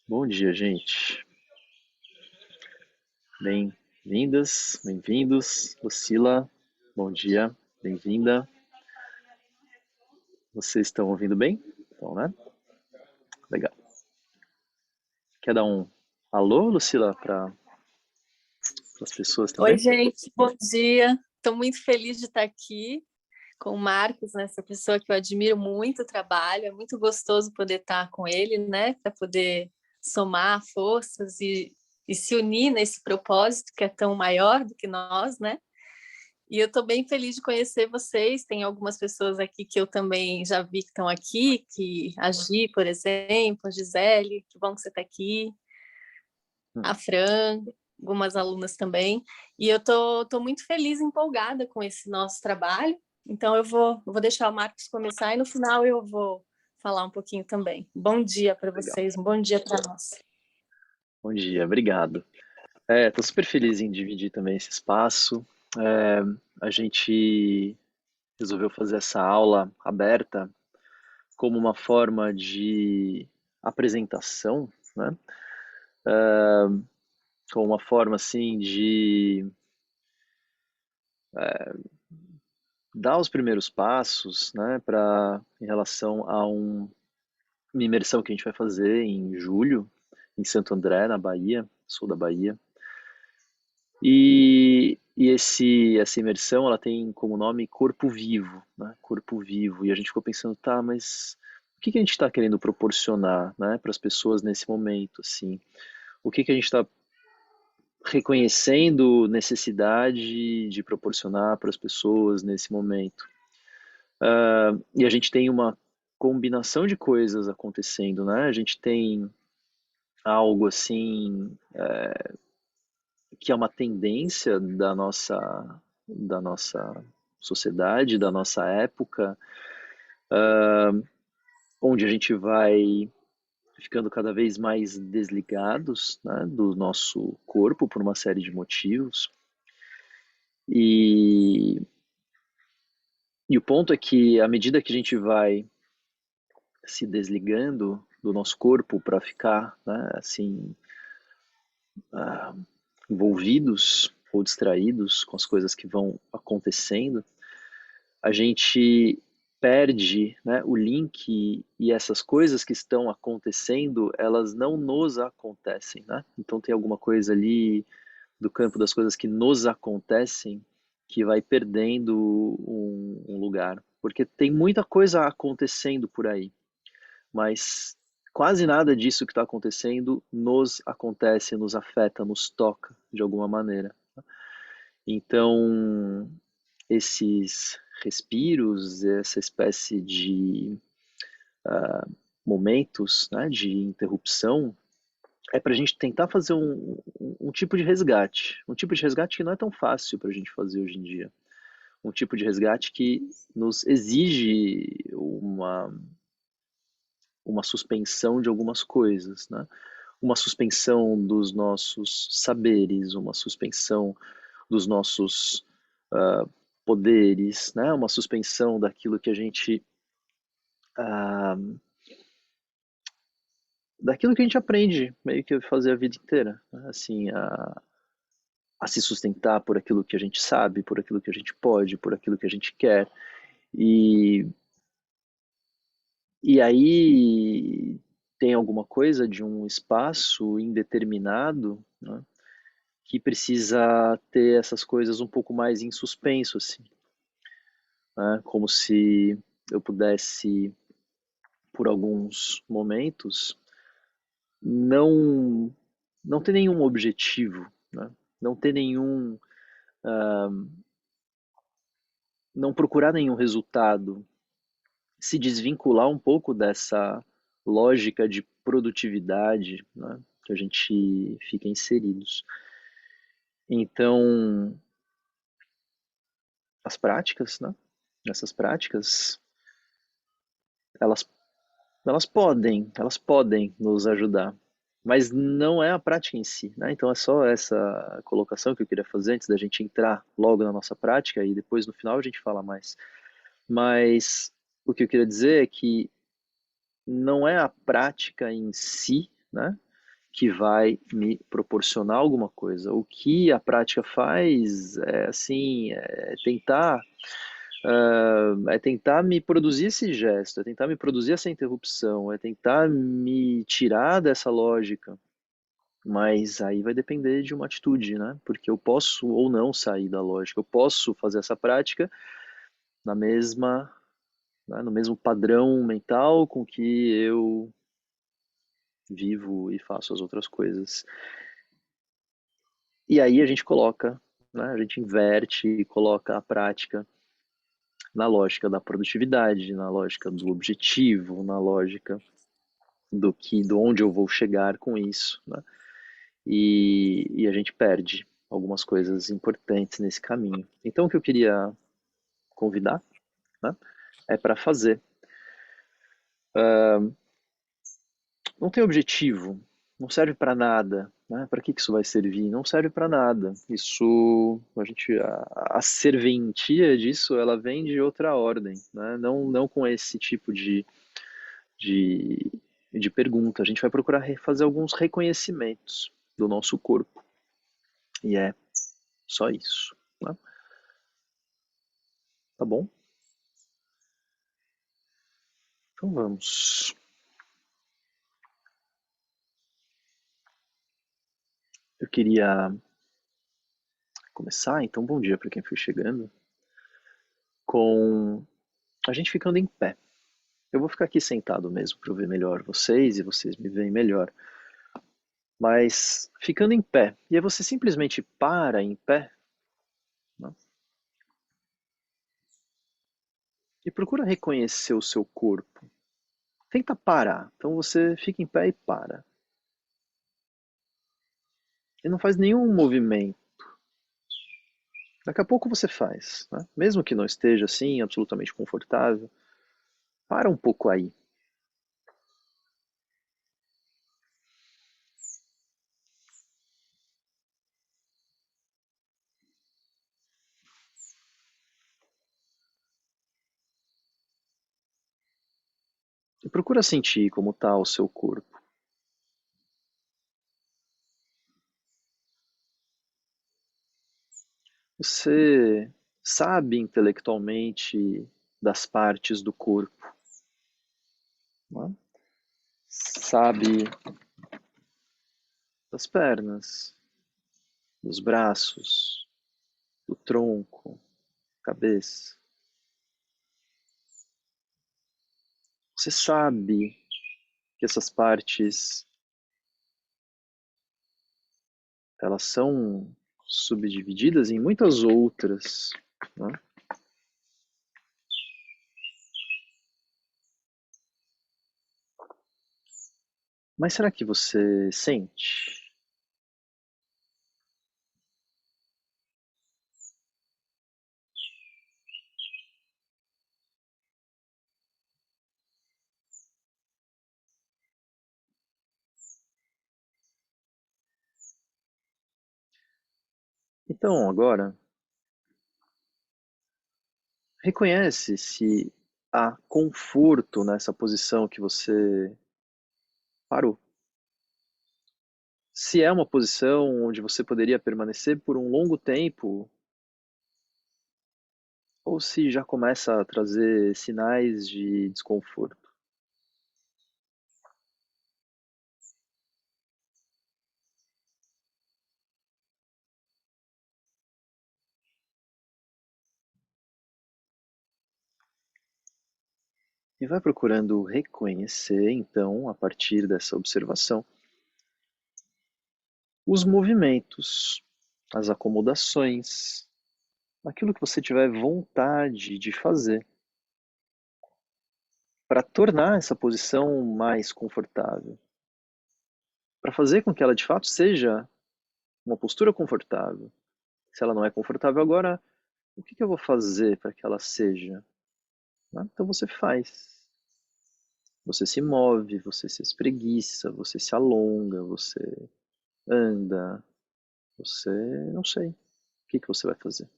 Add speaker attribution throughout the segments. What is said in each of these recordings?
Speaker 1: Bom dia, gente. Bem-vindas, bem-vindos. Lucila, bom dia, bem-vinda. Vocês estão ouvindo bem? Então, né? Legal. Quer dar um alô, Lucila, para as pessoas
Speaker 2: Oi,
Speaker 1: também?
Speaker 2: gente, bom dia. Estou muito feliz de estar aqui com o Marcos, né? Essa pessoa que eu admiro muito o trabalho. É muito gostoso poder estar com ele, né? Para poder somar forças e se unir nesse propósito que é tão maior do que nós, né? E eu estou bem feliz de conhecer vocês. Tem algumas pessoas aqui que eu também já vi que estão aqui, que a Gi, por exemplo, a Gisele, que bom que você está aqui, a Fran, algumas alunas também. E eu tô muito feliz e empolgada com esse nosso trabalho. Então eu vou deixar o Marcos começar e no final eu vou falar um pouquinho também. Bom dia para
Speaker 1: Legal.
Speaker 2: vocês, um bom dia para nós.
Speaker 1: Bom dia, obrigado. Estou super feliz em dividir também esse espaço. A gente resolveu fazer essa aula aberta como uma forma de apresentação, né? Como uma forma assim de dar os primeiros passos, né, para em relação a uma imersão que a gente vai fazer em julho em Santo André, na Bahia, sul da Bahia. E essa imersão, ela tem como nome Corpo Vivo, né? Corpo Vivo. E a gente ficou pensando, tá, mas o que que a gente está querendo proporcionar, né, para as pessoas nesse momento, assim? O que que a gente está reconhecendo necessidade de proporcionar para as pessoas nesse momento? E a gente tem uma combinação de coisas acontecendo, né? A gente tem algo assim que é uma tendência da nossa sociedade, da nossa época, onde a gente vai ficando cada vez mais desligados, né, do nosso corpo por uma série de motivos. E, e o ponto é que à medida que a gente vai se desligando do nosso corpo para ficar, né, assim, envolvidos ou distraídos com as coisas que vão acontecendo, a gente perde, né, o link, e essas coisas que estão acontecendo, elas não nos acontecem, né? Então tem alguma coisa ali do campo das coisas que nos acontecem que vai perdendo um lugar, porque tem muita coisa acontecendo por aí, mas quase nada disso que está acontecendo nos acontece, nos afeta, nos toca de alguma maneira. Então, esses respiros, essa espécie de momentos, né, de interrupção, é para a gente tentar fazer um tipo de resgate que não é tão fácil para a gente fazer hoje em dia, um tipo de resgate que nos exige uma suspensão de algumas coisas, né? Uma suspensão dos nossos saberes, uma suspensão dos nossos poderes, né? Uma suspensão daquilo que a gente daquilo que a gente aprende meio que a fazer a vida inteira, né? Assim, a se sustentar por aquilo que a gente sabe, por aquilo que a gente pode, por aquilo que a gente quer. E, e aí tem alguma coisa de um espaço indeterminado, né, que precisa ter essas coisas um pouco mais em suspenso, assim, né? Como se eu pudesse, por alguns momentos, não não ter nenhum objetivo, né? Não ter nenhum, não procurar nenhum resultado, se desvincular um pouco dessa lógica de produtividade, né, que a gente fica inseridos. Então, as práticas, né, essas práticas, elas, elas podem nos ajudar, mas não é a prática em si, né? Então é só essa colocação que eu queria fazer antes da gente entrar logo na nossa prática e depois no final a gente fala mais. Mas o que eu queria dizer é que não é a prática em si, né, que vai me proporcionar alguma coisa. O que a prática faz é assim, é tentar me produzir esse gesto, é tentar me produzir essa interrupção, é tentar me tirar dessa lógica. Mas aí vai depender de uma atitude, né? Porque eu posso ou não sair da lógica, eu posso fazer essa prática na mesma, né, no mesmo padrão mental com que eu vivo e faço as outras coisas. E aí a gente coloca, né, a gente inverte e coloca a prática na lógica da produtividade, na lógica do objetivo, na lógica do onde eu vou chegar com isso, né? E a gente perde algumas coisas importantes nesse caminho. Então o que eu queria convidar, né, é para fazer. Não tem objetivo, não serve para nada, né? Para que isso vai servir? Não serve para nada. Isso, a serventia disso, ela vem de outra ordem, né? Não com esse tipo de, de pergunta. A gente vai procurar fazer alguns reconhecimentos do nosso corpo. E é só isso, né? Tá bom? Então vamos. Eu queria começar, então bom dia para quem foi chegando, com a gente ficando em pé. Eu vou ficar aqui sentado mesmo para eu ver melhor vocês e vocês me veem melhor. Mas ficando em pé, e aí você simplesmente para em pé, né? E procura reconhecer o seu corpo. Tenta parar. Então você fica em pé e para. E não faz nenhum movimento. Daqui a pouco você faz, né? Mesmo que não esteja assim absolutamente confortável, para um pouco aí. E procura sentir como está o seu corpo. Você sabe intelectualmente das partes do corpo, né? Sabe das pernas, dos braços, do tronco, cabeça. Você sabe que essas partes, elas são subdivididas em muitas outras, né? Mas será que você sente? Então, agora, reconhece se há conforto nessa posição que você parou. Se é uma posição onde você poderia permanecer por um longo tempo, ou se já começa a trazer sinais de desconforto. E vai procurando reconhecer, então, a partir dessa observação, os movimentos, as acomodações, aquilo que você tiver vontade de fazer para tornar essa posição mais confortável, para fazer com que ela de fato seja uma postura confortável. Se ela não é confortável agora, o que eu vou fazer para que ela seja? Então você faz. Você se move, você se espreguiça, você se alonga, você anda, você não sei. O que você vai fazer?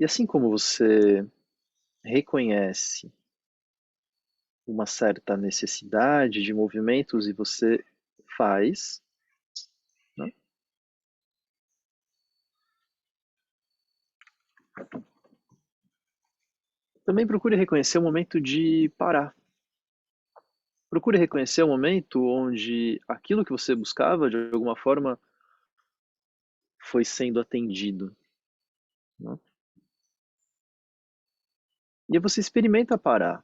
Speaker 1: E assim como você reconhece uma certa necessidade de movimentos e você faz, né? Também procure reconhecer o momento de parar. Procure reconhecer o momento onde aquilo que você buscava, de alguma forma, foi sendo atendido, né? E aí você experimenta parar.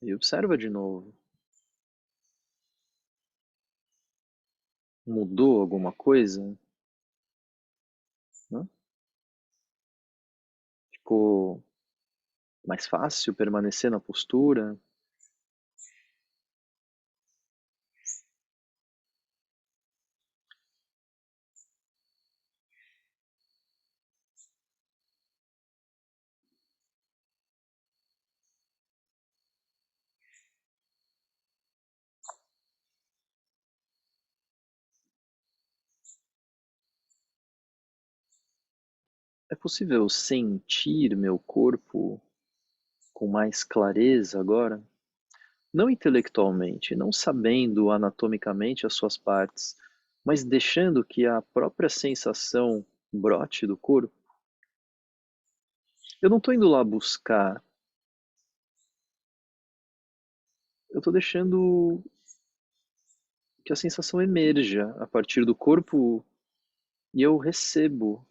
Speaker 1: E observa de novo. Mudou alguma coisa? Né? Ficou mais fácil permanecer na postura? É possível sentir meu corpo com mais clareza agora? Não intelectualmente, não sabendo anatomicamente as suas partes, mas deixando que a própria sensação brote do corpo. Eu não estou indo lá buscar, eu estou deixando que a sensação emerja a partir do corpo e eu recebo.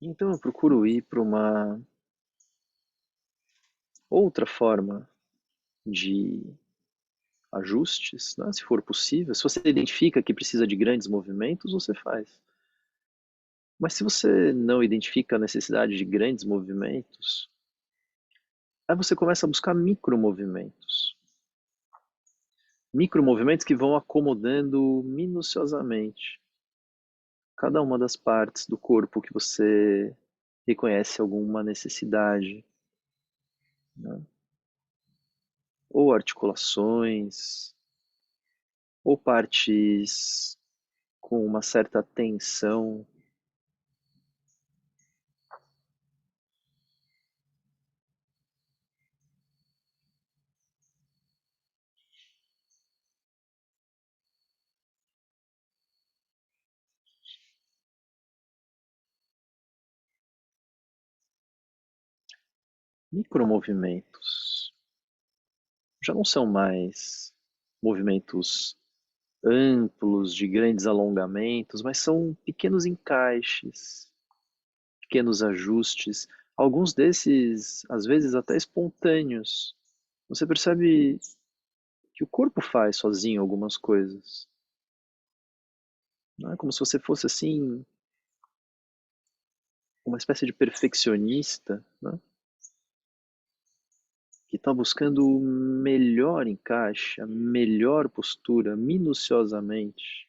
Speaker 1: Então eu procuro ir para uma outra forma de ajustes, né, se for possível. Se você identifica que precisa de grandes movimentos, você faz. Mas se você não identifica a necessidade de grandes movimentos, aí você começa a buscar micromovimentos. Micromovimentos que vão acomodando minuciosamente cada uma das partes do corpo que você reconhece alguma necessidade, né? Ou articulações, ou partes com uma certa tensão. Micromovimentos já não são mais movimentos amplos, de grandes alongamentos, mas são pequenos encaixes, pequenos ajustes, alguns desses, às vezes, até espontâneos. Você percebe que o corpo faz sozinho algumas coisas. Não é como se você fosse assim, uma espécie de perfeccionista, né? Que está buscando o melhor encaixe, a melhor postura, minuciosamente.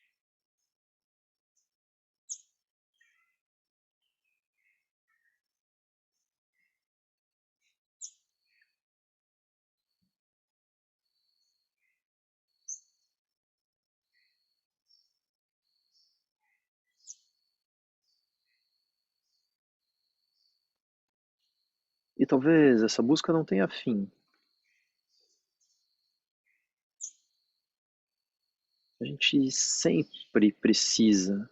Speaker 1: E talvez essa busca não tenha fim. A gente sempre precisa,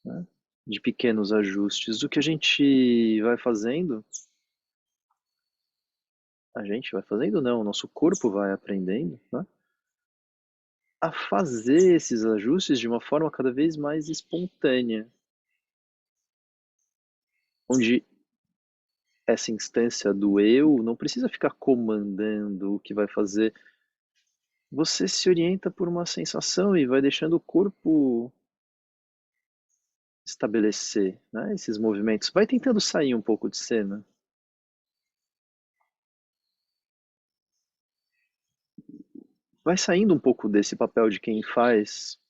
Speaker 1: né, de pequenos ajustes. O que a gente vai fazendo não, o nosso corpo vai aprendendo, né, a fazer esses ajustes de uma forma cada vez mais espontânea, onde essa instância do eu não precisa ficar comandando o que vai fazer, você se orienta por uma sensação e vai deixando o corpo estabelecer, né, esses movimentos. Vai tentando sair um pouco de cena. Vai saindo um pouco desse papel de quem faz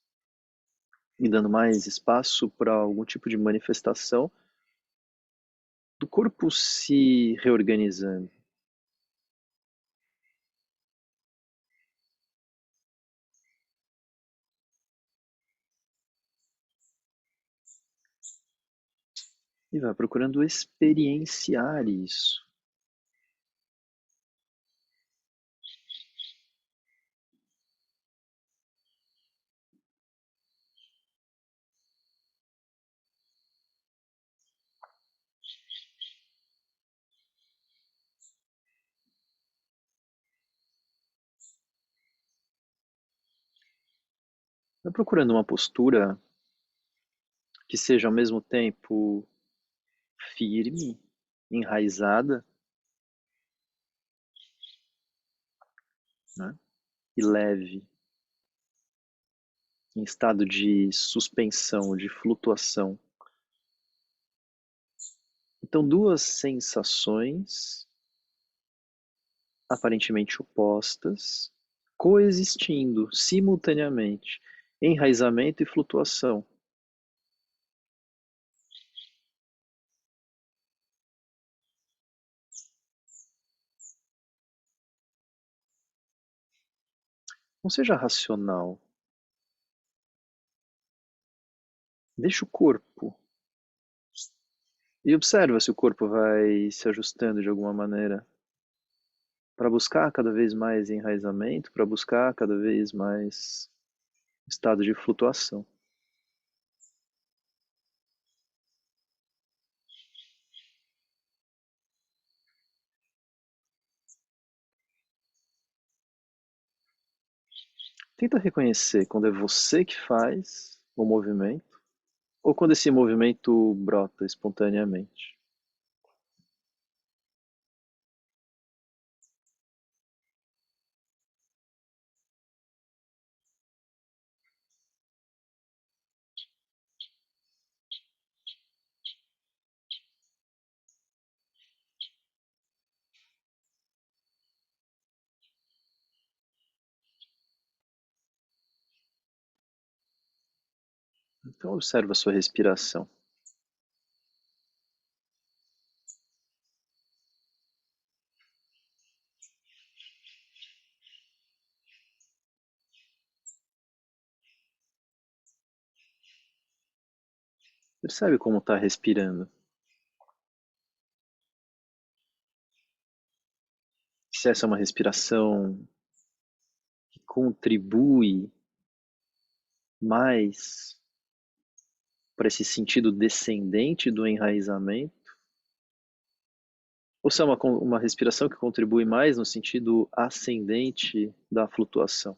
Speaker 1: e dando mais espaço para algum tipo de manifestação do corpo se reorganizando. E vai procurando experienciar isso. Vai procurando uma postura que seja ao mesmo tempo firme, enraizada, né, e leve, em estado de suspensão, de flutuação. Então, duas sensações aparentemente opostas, coexistindo simultaneamente, enraizamento e flutuação. Não seja racional. Deixa o corpo. E observa se o corpo vai se ajustando de alguma maneira para buscar cada vez mais enraizamento, para buscar cada vez mais estado de flutuação. Tenta reconhecer quando é você que faz o movimento ou quando esse movimento brota espontaneamente. Então observa a sua respiração. Percebe como está respirando. Se essa é uma respiração que contribui mais para esse sentido descendente do enraizamento, ou se é uma respiração que contribui mais no sentido ascendente da flutuação.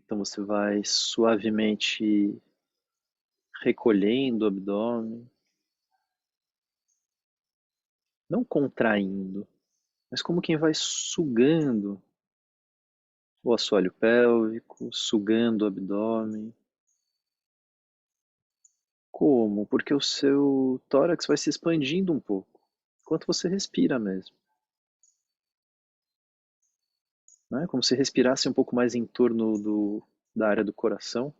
Speaker 1: Então você vai suavemente recolhendo o abdômen, não contraindo, mas como quem vai sugando o assoalho pélvico, sugando o abdômen. Como? Porque o seu tórax vai se expandindo um pouco, enquanto você respira mesmo. Né? Como se respirasse um pouco mais em torno da área do coração.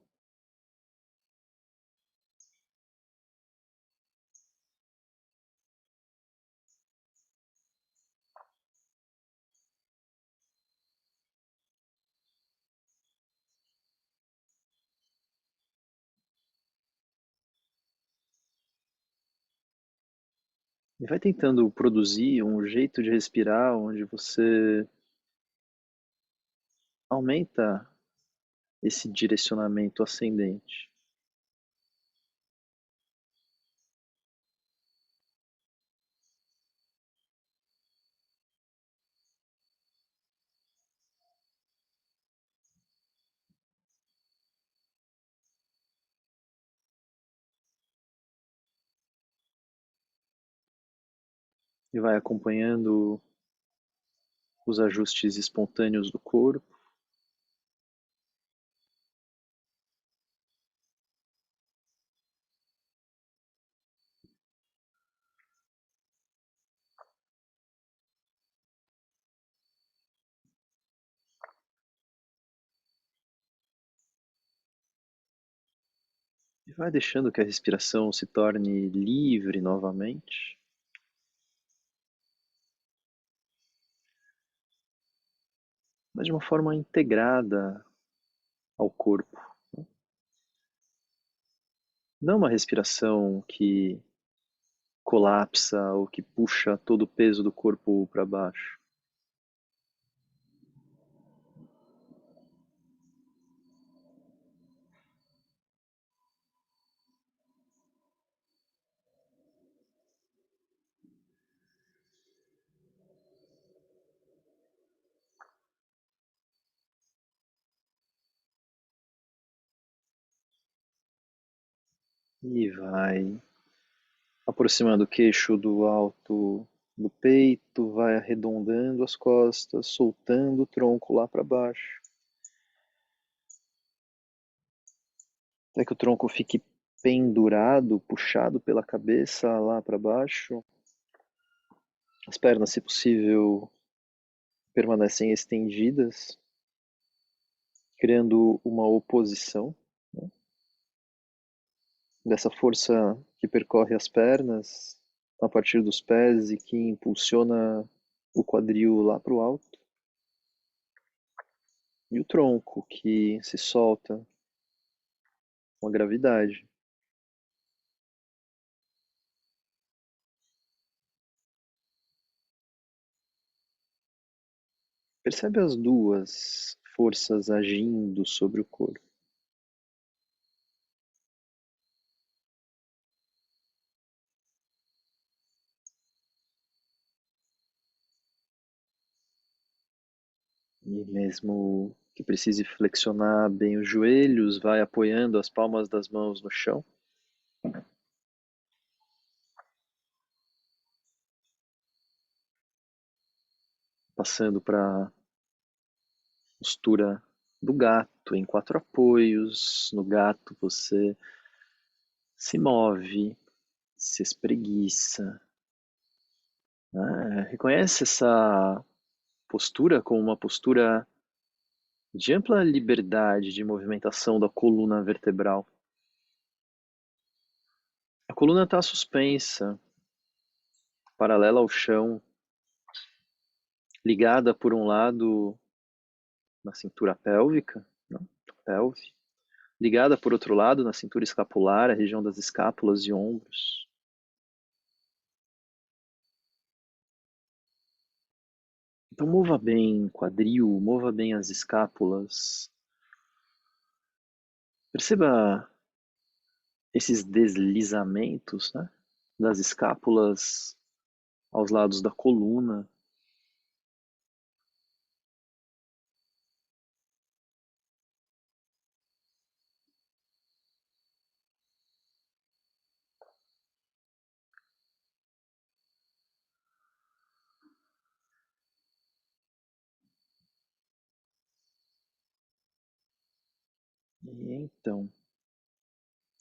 Speaker 1: E vai tentando produzir um jeito de respirar onde você aumenta esse direcionamento ascendente. E vai acompanhando os ajustes espontâneos do corpo. E vai deixando que a respiração se torne livre novamente, mas de uma forma integrada ao corpo. Não uma respiração que colapsa ou que puxa todo o peso do corpo para baixo. E vai aproximando o queixo do alto do peito, vai arredondando as costas, soltando o tronco lá para baixo, até que o tronco fique pendurado, puxado pela cabeça lá para baixo. As pernas, se possível, permanecem estendidas, criando uma oposição, né, dessa força que percorre as pernas a partir dos pés e que impulsiona o quadril lá para o alto. E o tronco que se solta com a gravidade. Percebe as duas forças agindo sobre o corpo. E mesmo que precise flexionar bem os joelhos, vai apoiando as palmas das mãos no chão. Passando para a postura do gato em 4 apoios. No gato você se move, se espreguiça, né? Reconhece essa postura como uma postura de ampla liberdade de movimentação da coluna vertebral. A coluna está suspensa, paralela ao chão, ligada por um lado na cintura pélvica, não, pelve, ligada por outro lado na cintura escapular, a região das escápulas e ombros. Então mova bem o quadril, mova bem as escápulas. Perceba esses deslizamentos, né, das escápulas aos lados da coluna. E então,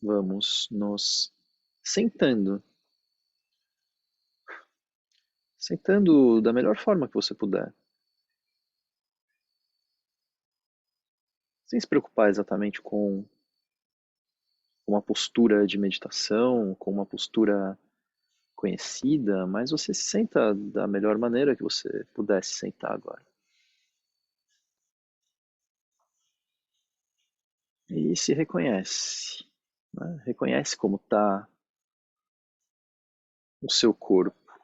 Speaker 1: vamos nos sentando. Sentando da melhor forma que você puder. Sem se preocupar exatamente com uma postura de meditação, com uma postura conhecida, mas você se senta da melhor maneira que você pudesse sentar agora. E se reconhece, né? Reconhece como está o seu corpo.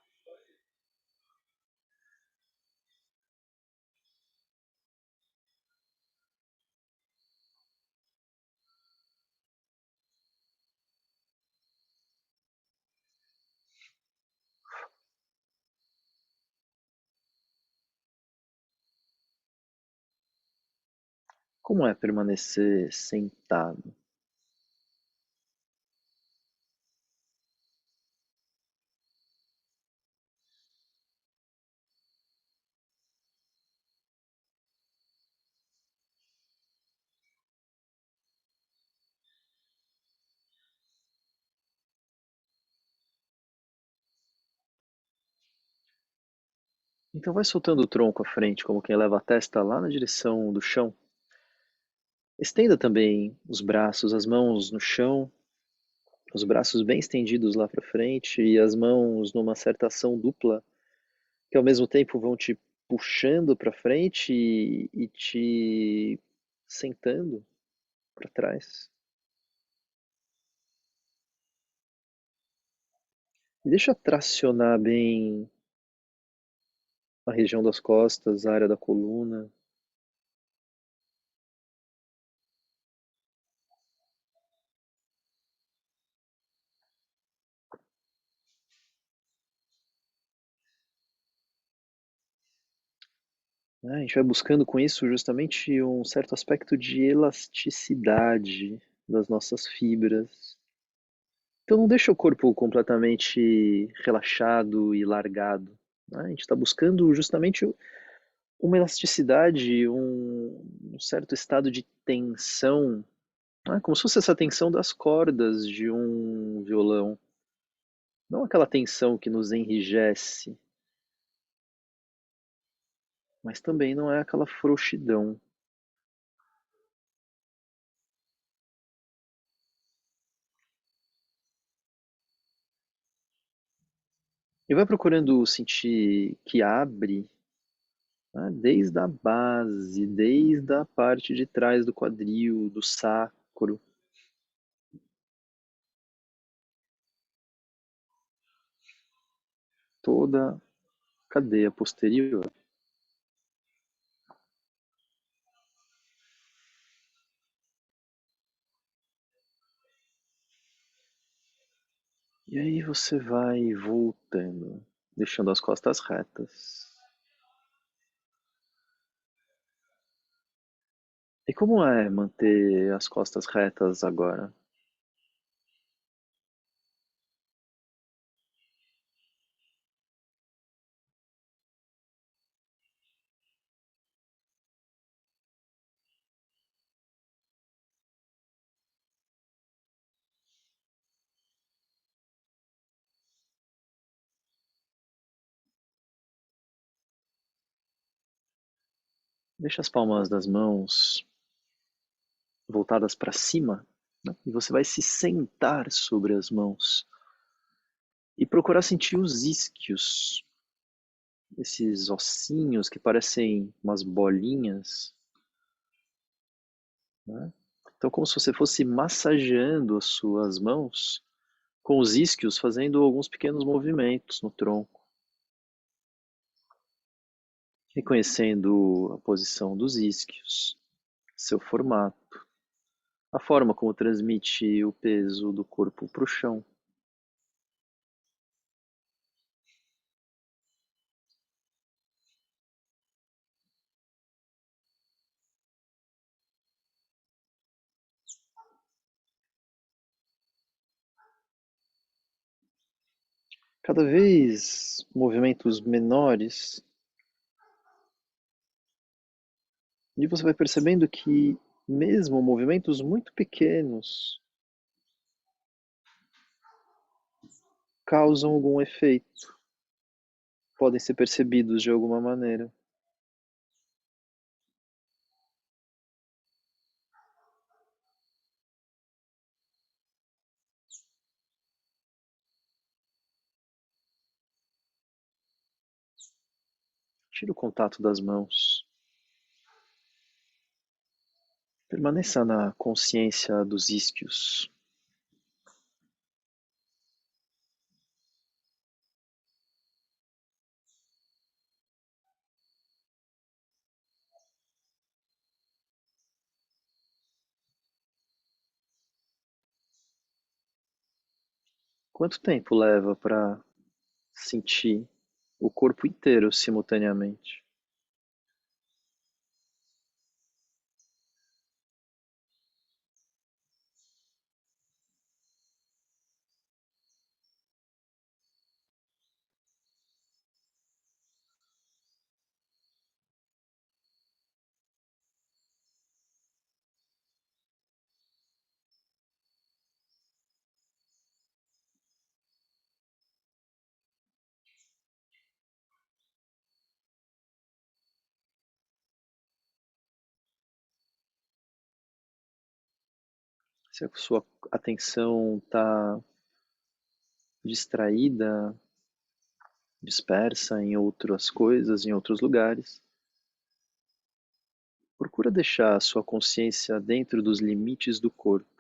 Speaker 1: Como é permanecer sentado? Então vai soltando o tronco à frente, como quem leva a testa lá na direção do chão. Estenda também os braços, as mãos no chão, os braços bem estendidos lá para frente e as mãos numa certa ação dupla, que ao mesmo tempo vão te puxando para frente e te sentando para trás. E deixa tracionar bem a região das costas, a área da coluna. Né? A gente vai buscando com isso justamente um certo aspecto de elasticidade das nossas fibras. Então não deixa o corpo completamente relaxado e largado. Né? A gente está buscando justamente uma elasticidade, um certo estado de tensão, né? Como se fosse essa tensão das cordas de um violão. Não aquela tensão que nos enrijece, mas também não é aquela frouxidão. E vai procurando sentir que abre, né, desde a base, desde a parte de trás do quadril, do sacro, toda a cadeia posterior. E aí você vai voltando, deixando as costas retas. E como é manter as costas retas agora? Deixa as palmas das mãos voltadas para cima, né? E você vai se sentar sobre as mãos e procurar sentir os isquios, esses ossinhos que parecem umas bolinhas, né? Então, como se você fosse massageando as suas mãos com os isquios, fazendo alguns pequenos movimentos no tronco, reconhecendo a posição dos isquios, seu formato, a forma como transmite o peso do corpo para o chão. Cada vez movimentos menores, e você vai percebendo que mesmo movimentos muito pequenos causam algum efeito, podem ser percebidos de alguma maneira. Tira o contato das mãos. Permaneça na consciência dos isquios. Quanto tempo leva para sentir o corpo inteiro simultaneamente? Se a sua atenção está distraída, dispersa em outras coisas, em outros lugares, procura deixar a sua consciência dentro dos limites do corpo.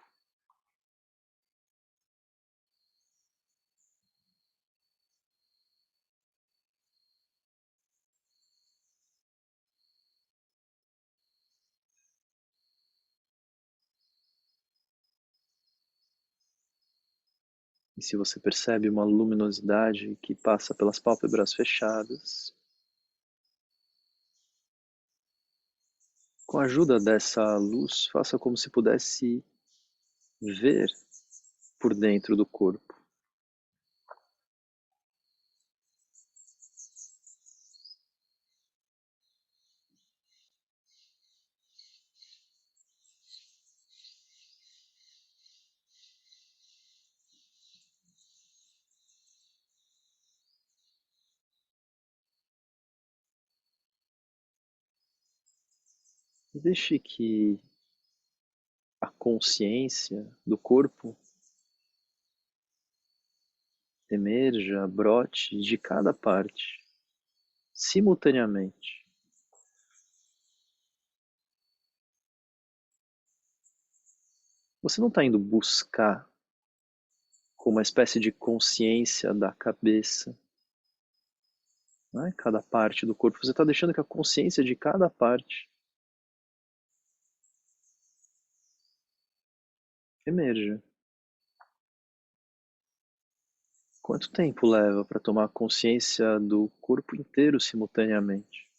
Speaker 1: E se você percebe uma luminosidade que passa pelas pálpebras fechadas, com a ajuda dessa luz, faça como se pudesse ver por dentro do corpo. E deixe que a consciência do corpo emerja, brote de cada parte, simultaneamente. Você não está indo buscar com uma espécie de consciência da cabeça, né? Cada parte do corpo. Você está deixando que a consciência de cada parte emerja. Quanto tempo leva para tomar consciência do corpo inteiro simultaneamente?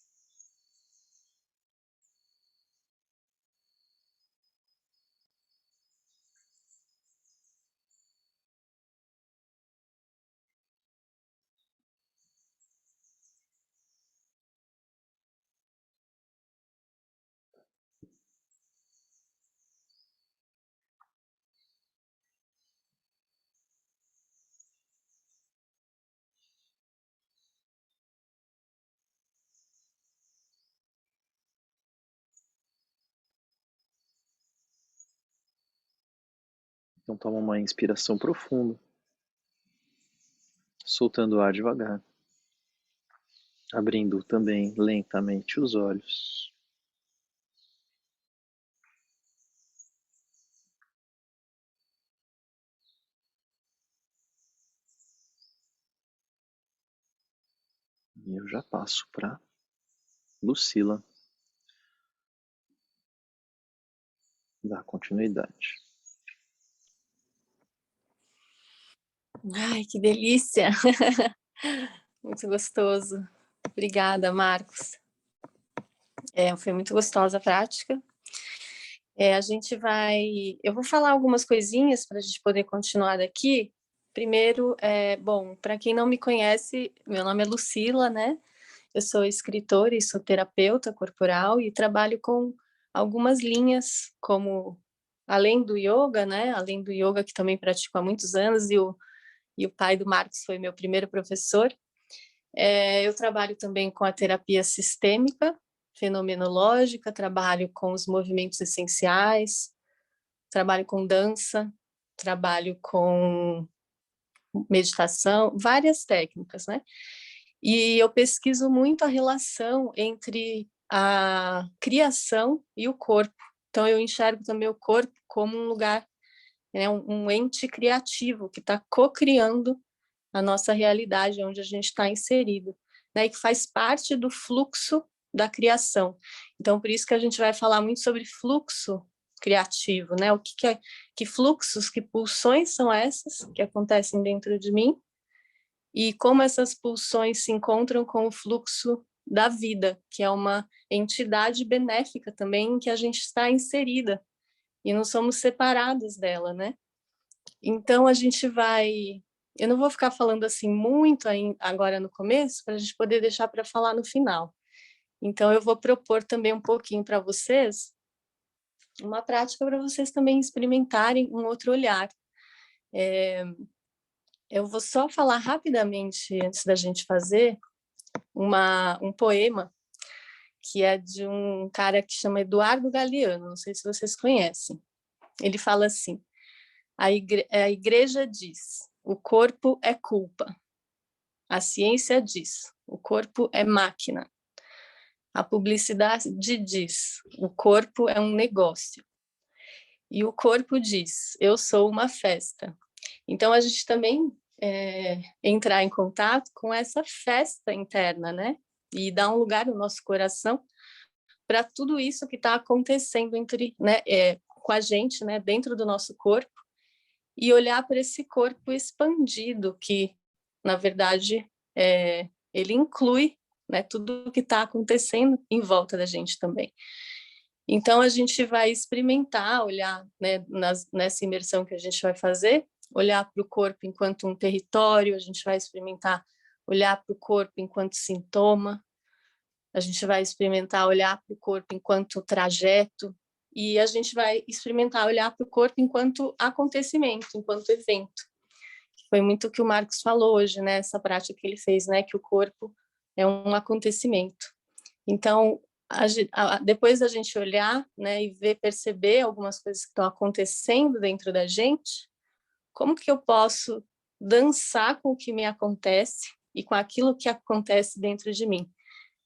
Speaker 1: Então toma uma inspiração profunda, soltando o ar devagar, abrindo também lentamente os olhos. E eu já passo para Lucila dar continuidade.
Speaker 2: Ai, que delícia! Muito gostoso. Obrigada, Marcos. Foi muito gostosa a prática. Eu vou falar algumas coisinhas para a gente poder continuar daqui. Primeiro, bom, para quem não me conhece, meu nome é Lucila, né? Eu sou escritora e sou terapeuta corporal e trabalho com algumas linhas, como além do yoga, né? Além do yoga que também pratico há muitos anos e o pai do Marcos foi meu primeiro professor. Eu trabalho também com a terapia sistêmica, fenomenológica, trabalho com os movimentos essenciais, trabalho com dança, trabalho com meditação, várias técnicas, né? E eu pesquiso muito a relação entre a criação e o corpo. Então, eu enxergo também o corpo como um lugar, né, um ente criativo que está co-criando a nossa realidade, onde a gente está inserido, né, e que faz parte do fluxo da criação. Então, por isso que a gente vai falar muito sobre fluxo criativo, né? Que fluxos, que pulsões são essas que acontecem dentro de mim e como essas pulsões se encontram com o fluxo da vida, que é uma entidade benéfica também em que a gente está inserida e não somos separados dela, né? Então eu não vou ficar falando assim muito agora no começo, para a gente poder deixar para falar no final. Então eu vou propor também um pouquinho para vocês, uma prática para vocês também experimentarem um outro olhar. Eu vou só falar rapidamente, antes da gente fazer, um poema que é de um cara que chama Eduardo Galeano, não sei se vocês conhecem. Ele fala assim: A igreja diz, o corpo é culpa. A ciência diz, o corpo é máquina. A publicidade diz, o corpo é um negócio. E o corpo diz, eu sou uma festa. Então, a gente também entrar em contato com essa festa interna, né? E dar um lugar no nosso coração para tudo isso que está acontecendo com a gente, né? Dentro do nosso corpo, e olhar para esse corpo expandido que, na verdade, ele inclui, né, tudo o que está acontecendo em volta da gente também. Então, a gente vai experimentar, olhar, né, nessa imersão que a gente vai fazer, olhar para o corpo enquanto um território, a gente vai experimentar olhar para o corpo enquanto sintoma, a gente vai experimentar olhar para o corpo enquanto trajeto, e a gente vai experimentar olhar para o corpo enquanto acontecimento, enquanto evento. Foi muito o que o Marcos falou hoje, né? Essa prática que ele fez, né? Que o corpo é um acontecimento. Então, depois da gente olhar, né, e ver, perceber algumas coisas que estão acontecendo dentro da gente, como que eu posso dançar com o que me acontece e com aquilo que acontece dentro de mim,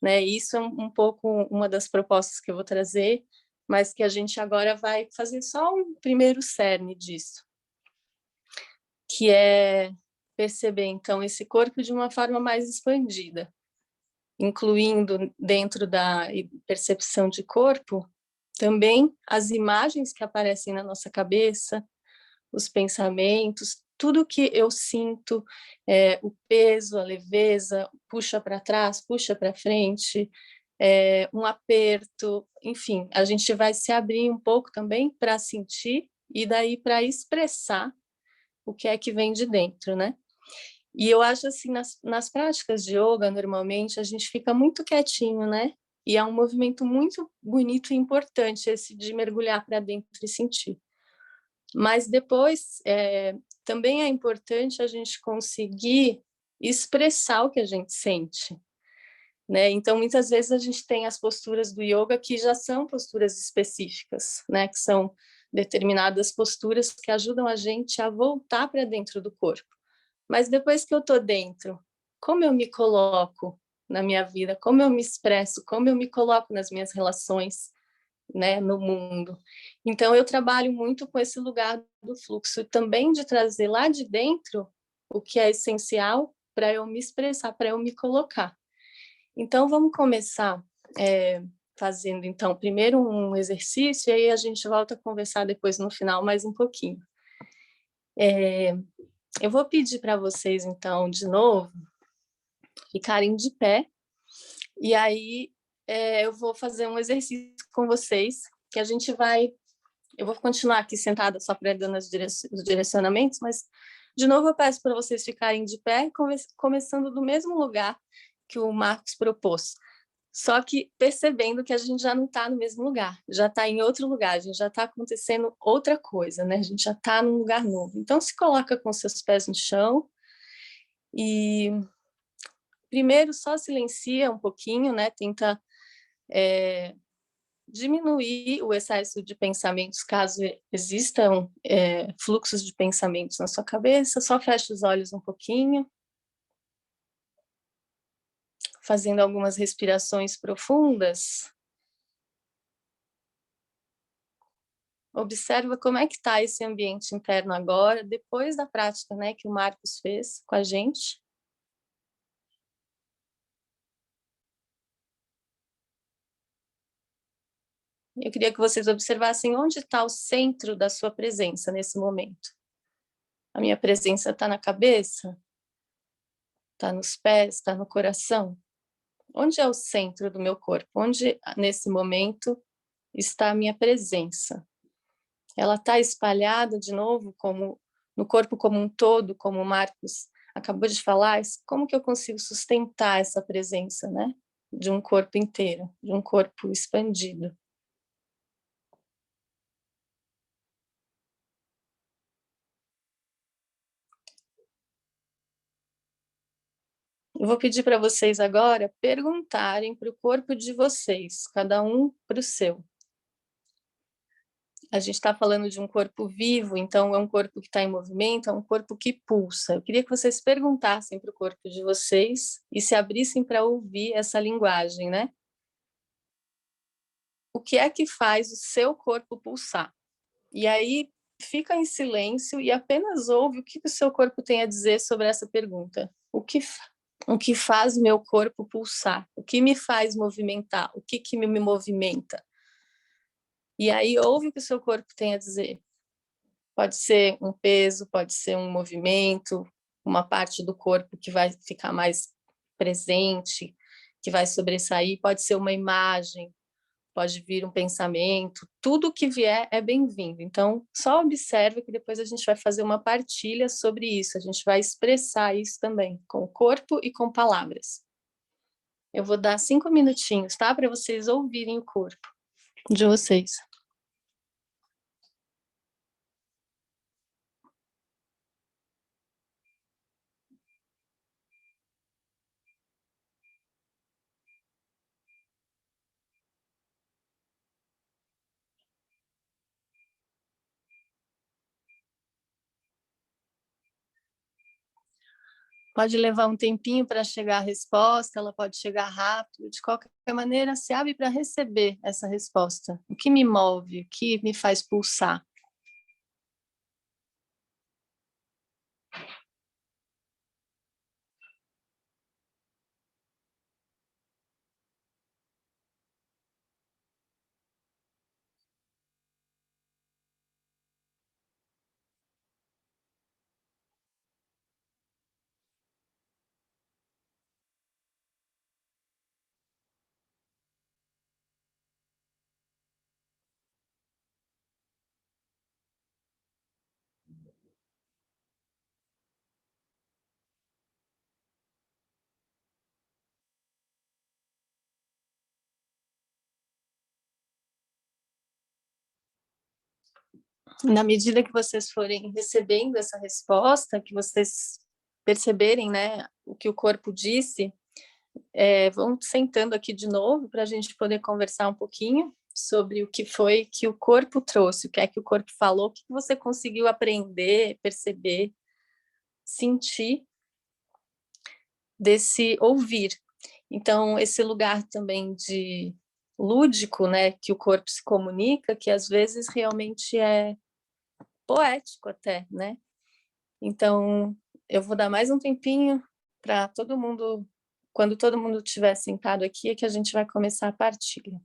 Speaker 2: né? Isso é um pouco uma das propostas que eu vou trazer, mas que a gente agora vai fazer só um primeiro cerne disso, que é perceber, então, esse corpo de uma forma mais expandida, incluindo dentro da percepção de corpo também as imagens que aparecem na nossa cabeça, os pensamentos, tudo que eu sinto, o peso, a leveza, puxa para trás, puxa para frente, um aperto, enfim, a gente vai se abrir um pouco também para sentir e daí para expressar o que é que vem de dentro, né? E eu acho assim, nas práticas de yoga, normalmente, a gente fica muito quietinho, né? E é um movimento muito bonito e importante esse de mergulhar para dentro e sentir. Mas depois, também é importante a gente conseguir expressar o que a gente sente, né? Então, muitas vezes a gente tem as posturas do yoga que já são posturas específicas, né? Que são determinadas posturas que ajudam a gente a voltar para dentro do corpo. Mas depois que eu estou dentro, como eu me coloco na minha vida, como eu me expresso, como eu me coloco nas minhas relações, né, no mundo. Então, eu trabalho muito com esse lugar do fluxo, também de trazer lá de dentro o que é essencial para eu me expressar, para eu me colocar. Então, vamos começar fazendo, então, primeiro um exercício, e aí a gente volta a conversar depois no final mais um pouquinho. Eu vou pedir para vocês, então, de novo, ficarem de pé, e aí eu vou fazer um exercício com vocês, que a gente vai... Eu vou continuar aqui sentada só para dando os direcionamentos, mas, de novo, eu peço para vocês ficarem de pé, começando do mesmo lugar que o Marcos propôs. Só que percebendo que a gente já não está no mesmo lugar, já está em outro lugar, a gente já está acontecendo outra coisa, né? A gente já está num lugar novo. Então, se coloca com seus pés no chão e primeiro só silencia um pouquinho, né? Tenta diminuir o excesso de pensamentos, caso existam fluxos de pensamentos na sua cabeça. Só fecha os olhos um pouquinho, fazendo algumas respirações profundas. Observa como é que está esse ambiente interno agora, depois da prática, né, que o Marcos fez com a gente. Eu queria que vocês observassem onde está o centro da sua presença nesse momento. A minha presença está na cabeça? Está nos pés? Está no coração? Onde é o centro do meu corpo? Onde, nesse momento, está a minha presença? Ela está espalhada, de novo, como no corpo como um todo, como o Marcos acabou de falar? Como que eu consigo sustentar essa presença, né? De um corpo inteiro, de um corpo expandido? Eu vou pedir para vocês agora perguntarem para o corpo de vocês, cada um para o seu. a gente está falando de um corpo vivo, então é um corpo que está em movimento, é um corpo que pulsa. Eu queria que vocês perguntassem para o corpo de vocês e se abrissem para ouvir essa linguagem, né? O que é que faz o seu corpo pulsar? E aí fica em silêncio e apenas ouve o que o seu corpo tem a dizer sobre essa pergunta. O que faz o meu corpo pulsar? O que me faz movimentar? O que me movimenta? E aí ouve o que o seu corpo tem a dizer. Pode ser um peso, pode ser um movimento, uma parte do corpo que vai ficar mais presente, que vai sobressair, pode ser uma imagem, pode vir um pensamento, tudo que vier é bem-vindo. Então, só observe que depois a gente vai fazer uma partilha sobre isso, a gente vai expressar isso também, com o corpo e com palavras. Eu vou dar 5 minutinhos, tá? Para vocês ouvirem o corpo de vocês. Pode levar um tempinho para chegar a resposta, ela pode chegar rápido, de qualquer maneira, se abre para receber essa resposta. O que me move, o que me faz pulsar? Na medida que vocês forem recebendo essa resposta, que vocês perceberem, né, o que o corpo disse, vão sentando aqui de novo para a gente poder conversar um pouquinho sobre o que foi que o corpo trouxe, o que é que o corpo falou, o que você conseguiu aprender, perceber, sentir desse ouvir. Então, esse lugar também de lúdico, né, que o corpo se comunica, que às vezes realmente é poético até, né? Então, eu vou dar mais um tempinho para todo mundo, quando todo mundo estiver sentado aqui, é que a gente vai começar a partilha.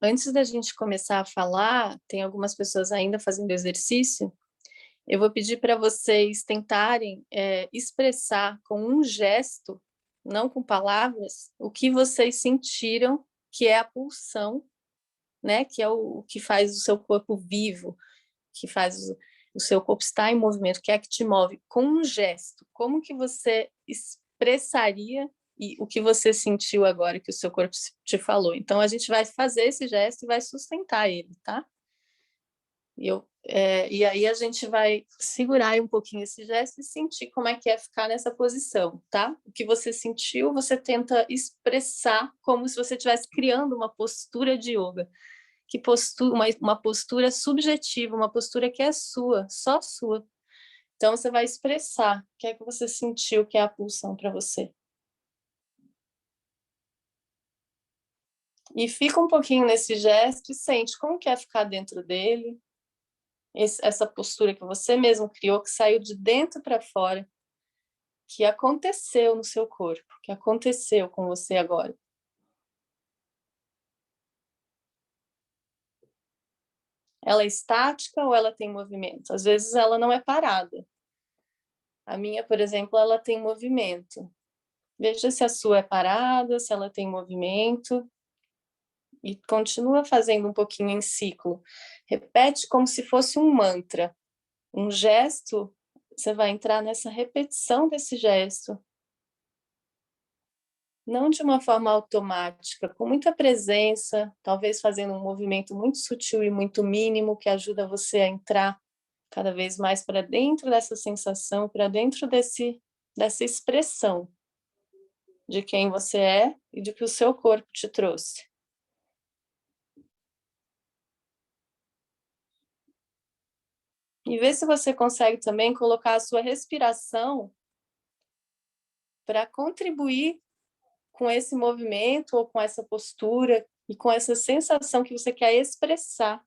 Speaker 2: Antes da gente começar a falar, tem algumas pessoas ainda fazendo exercício. Eu vou pedir para vocês tentarem expressar com um gesto, não com palavras, o que vocês sentiram que é a pulsão, né? Que é o que faz o seu corpo vivo, que faz o seu corpo estar em movimento, que é que te move, com um gesto. Como que você expressaria e o que você sentiu agora que o seu corpo te falou? Então, a gente vai fazer esse gesto e vai sustentar ele, tá? E aí a gente vai segurar um pouquinho esse gesto e sentir como é que é ficar nessa posição, tá? O que você sentiu, você tenta expressar como se você estivesse criando uma postura de yoga. Que postura, uma postura subjetiva, uma postura que é sua, só sua. Então você vai expressar o que é que você sentiu que é a pulsão para você. E fica um pouquinho nesse gesto e sente como que é ficar dentro dele, essa postura que você mesmo criou, que saiu de dentro para fora, que aconteceu no seu corpo, que aconteceu com você agora. Ela é estática ou ela tem movimento? Às vezes ela não é parada. A minha, por exemplo, ela tem movimento. Veja se a sua é parada, se ela tem movimento. E continua fazendo um pouquinho em ciclo. Repete como se fosse um mantra. Um gesto, você vai entrar nessa repetição desse gesto. Não de uma forma automática, com muita presença, talvez fazendo um movimento muito sutil e muito mínimo, que ajuda você a entrar cada vez mais para dentro dessa sensação, para dentro dessa expressão de quem você é e de que o seu corpo te trouxe. E vê se você consegue também colocar a sua respiração para contribuir com esse movimento ou com essa postura e com essa sensação que você quer expressar,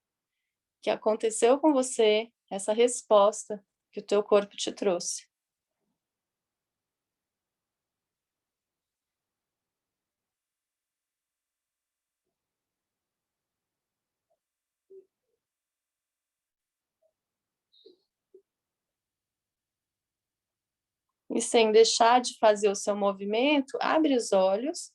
Speaker 2: que aconteceu com você, essa resposta que o teu corpo te trouxe. E sem deixar de fazer o seu movimento, abre os olhos,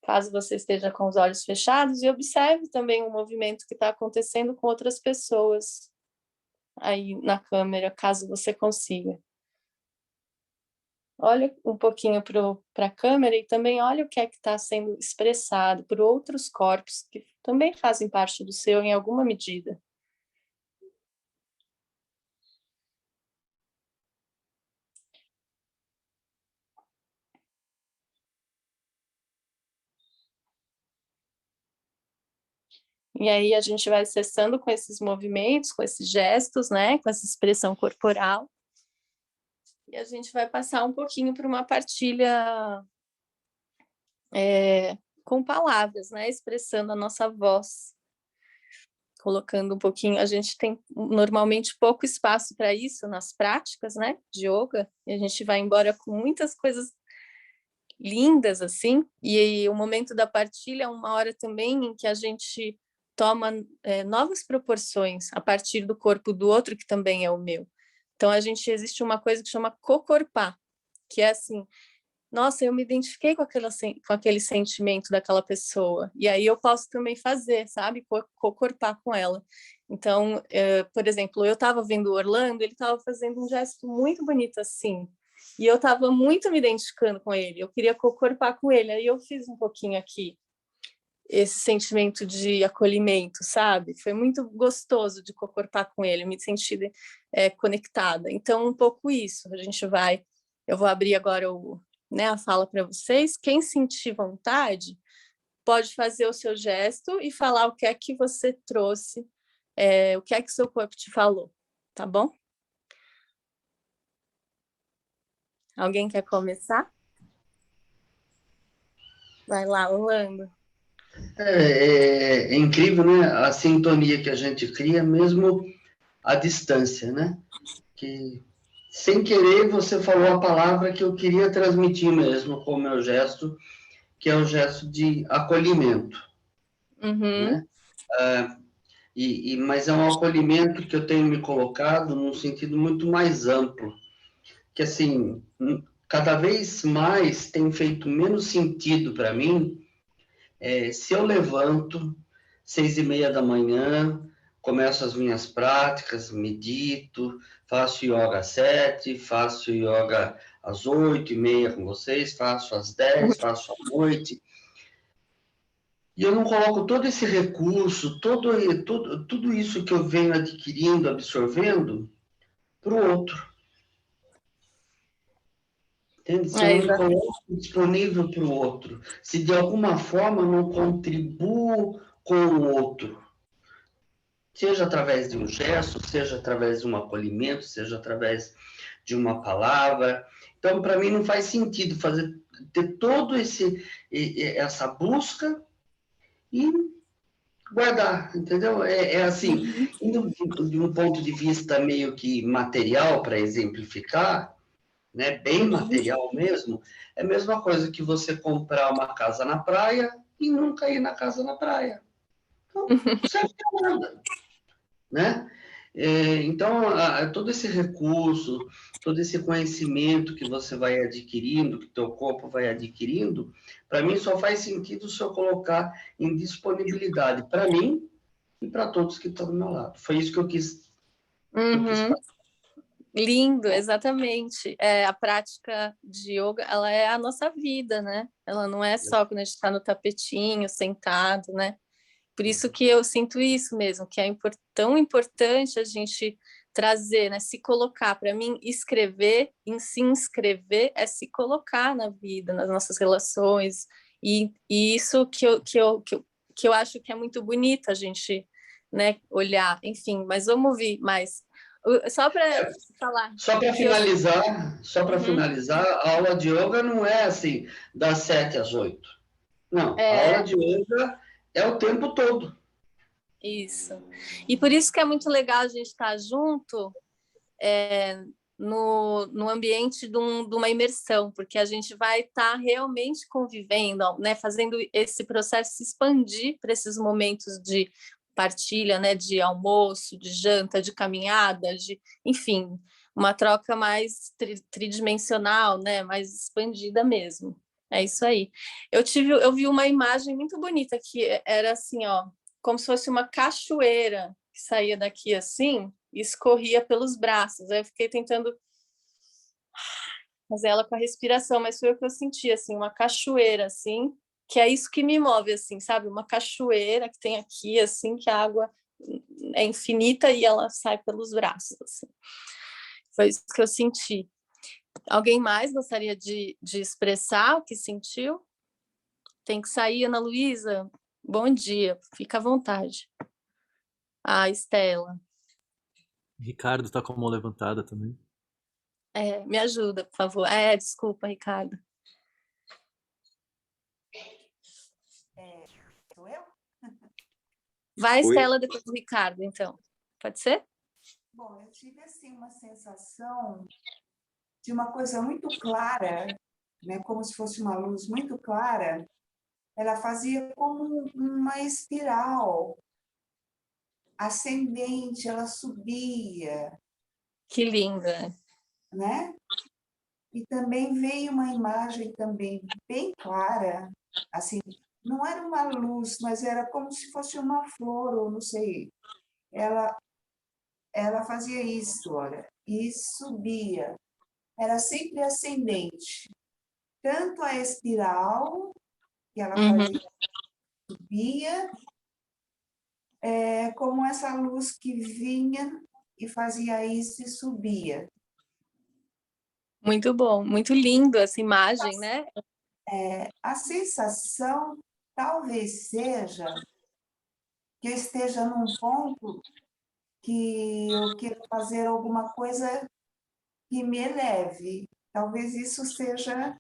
Speaker 2: caso você esteja com os olhos fechados, e observe também o movimento que está acontecendo com outras pessoas aí na câmera, caso você consiga. Olha um pouquinho para a câmera e também olha o que é que está sendo expressado por outros corpos que também fazem parte do seu em alguma medida. E aí a gente vai acessando com esses movimentos, com esses gestos, né, com essa expressão corporal. E a gente vai passar um pouquinho para uma partilha com palavras, né, expressando a nossa voz. Colocando um pouquinho, a gente tem normalmente pouco espaço para isso nas práticas, né, de yoga, e a gente vai embora com muitas coisas lindas, assim, e o momento da partilha é uma hora também em que a gente toma novas proporções a partir do corpo do outro, que também é o meu. Então, existe uma coisa que chama cocorpar, que é assim, nossa, eu me identifiquei com aquele sentimento daquela pessoa, e aí eu posso também fazer, sabe, cocorpar com ela. Então, por exemplo, eu estava vendo o Orlando, ele estava fazendo um gesto muito bonito assim, e eu estava muito me identificando com ele, eu queria cocorpar com ele, aí eu fiz um pouquinho aqui, esse sentimento de acolhimento, sabe? Foi muito gostoso de cocorpar com ele, me sentir conectada. Então, um pouco isso, eu vou abrir agora a fala para vocês. Quem sentir vontade, pode fazer o seu gesto e falar o que é que você trouxe, o que é que seu corpo te falou, tá bom? Alguém quer começar? Vai lá, Orlando.
Speaker 3: É incrível, né? A sintonia que a gente cria, mesmo à distância, né? Que, sem querer, você falou a palavra que eu queria transmitir mesmo com o meu gesto, que é o gesto de acolhimento, né? Mas é um acolhimento que eu tenho me colocado num sentido muito mais amplo, que, assim, cada vez mais tem feito menos sentido para mim se eu levanto 6:30 da manhã, começo as minhas práticas, medito, faço yoga às 7, faço yoga às 8:30 com vocês, faço às 10, faço à noite. E eu não coloco todo esse recurso, tudo isso que eu venho adquirindo, absorvendo, para o outro. Entende? Se eu não me coloco disponível para o outro, se de alguma forma não contribuo com o outro, seja através de um gesto, seja através de um acolhimento, seja através de uma palavra. Então, para mim, não faz sentido ter todo essa busca e guardar, entendeu? Assim, indo de um ponto de vista meio que material, para exemplificar, né, bem material mesmo, é a mesma coisa que você comprar uma casa na praia e nunca ir na casa na praia. Então, não serve para nada. né? Então, todo esse recurso, todo esse conhecimento que você vai adquirindo, que teu corpo vai adquirindo, para mim só faz sentido se eu colocar em disponibilidade para mim e para todos que estão do meu lado. Foi isso que eu quis
Speaker 2: Uhum.
Speaker 3: fazer.
Speaker 2: Lindo, exatamente. A prática de yoga, ela é a nossa vida, né? Ela não é só quando a gente está no tapetinho, sentado, né? Por isso que eu sinto isso mesmo, que é tão importante a gente trazer, né? Se colocar. Para mim, escrever, em se inscrever, é se colocar na vida, nas nossas relações. E isso que eu acho que é muito bonito a gente, né, olhar. Enfim, mas vamos ouvir mais. Só para falar.
Speaker 3: Só para finalizar, a aula de yoga não é assim, das 7 às 8. Não, a aula de yoga é o tempo todo.
Speaker 2: Isso. E por isso que é muito legal a gente estar junto no ambiente de uma imersão, porque a gente vai estar realmente convivendo, né, fazendo esse processo se expandir para esses momentos de partilha, né, de almoço, de janta, de caminhada, enfim, uma troca mais tridimensional, né, mais expandida mesmo. É isso aí. Eu vi uma imagem muito bonita que era assim, ó, como se fosse uma cachoeira que saía daqui assim e escorria pelos braços. Aí eu fiquei tentando fazer ela com a respiração, mas foi o que eu senti, assim, uma cachoeira, assim, que é isso que me move, assim, sabe? Uma cachoeira que tem aqui, assim, que a água é infinita e ela sai pelos braços, assim. Foi isso que eu senti. Alguém mais gostaria de expressar o que sentiu? Tem que sair, Ana Luísa. Bom dia, fica à vontade. A Estela.
Speaker 1: Ricardo está com a mão levantada também.
Speaker 2: Me ajuda, por favor. Desculpa, Ricardo.
Speaker 4: Sou eu?
Speaker 2: Vai, Estela, depois do Ricardo, então. Pode ser?
Speaker 4: Bom, eu tive assim uma sensação de uma coisa muito clara, né, como se fosse uma luz muito clara. Ela fazia como uma espiral ascendente, ela subia,
Speaker 2: Que linda.
Speaker 4: né? E também veio uma imagem também bem clara, assim, não era uma luz, mas era como se fosse uma flor, ou não sei. Ela fazia isso, olha, e subia. Era sempre ascendente. Tanto a espiral, que ela fazia, subia, como essa luz que vinha e fazia isso e subia.
Speaker 2: Muito bom, muito lindo essa imagem, né?
Speaker 4: A sensação talvez seja que eu esteja num ponto que eu quero fazer alguma coisa que me eleve. Talvez isso seja,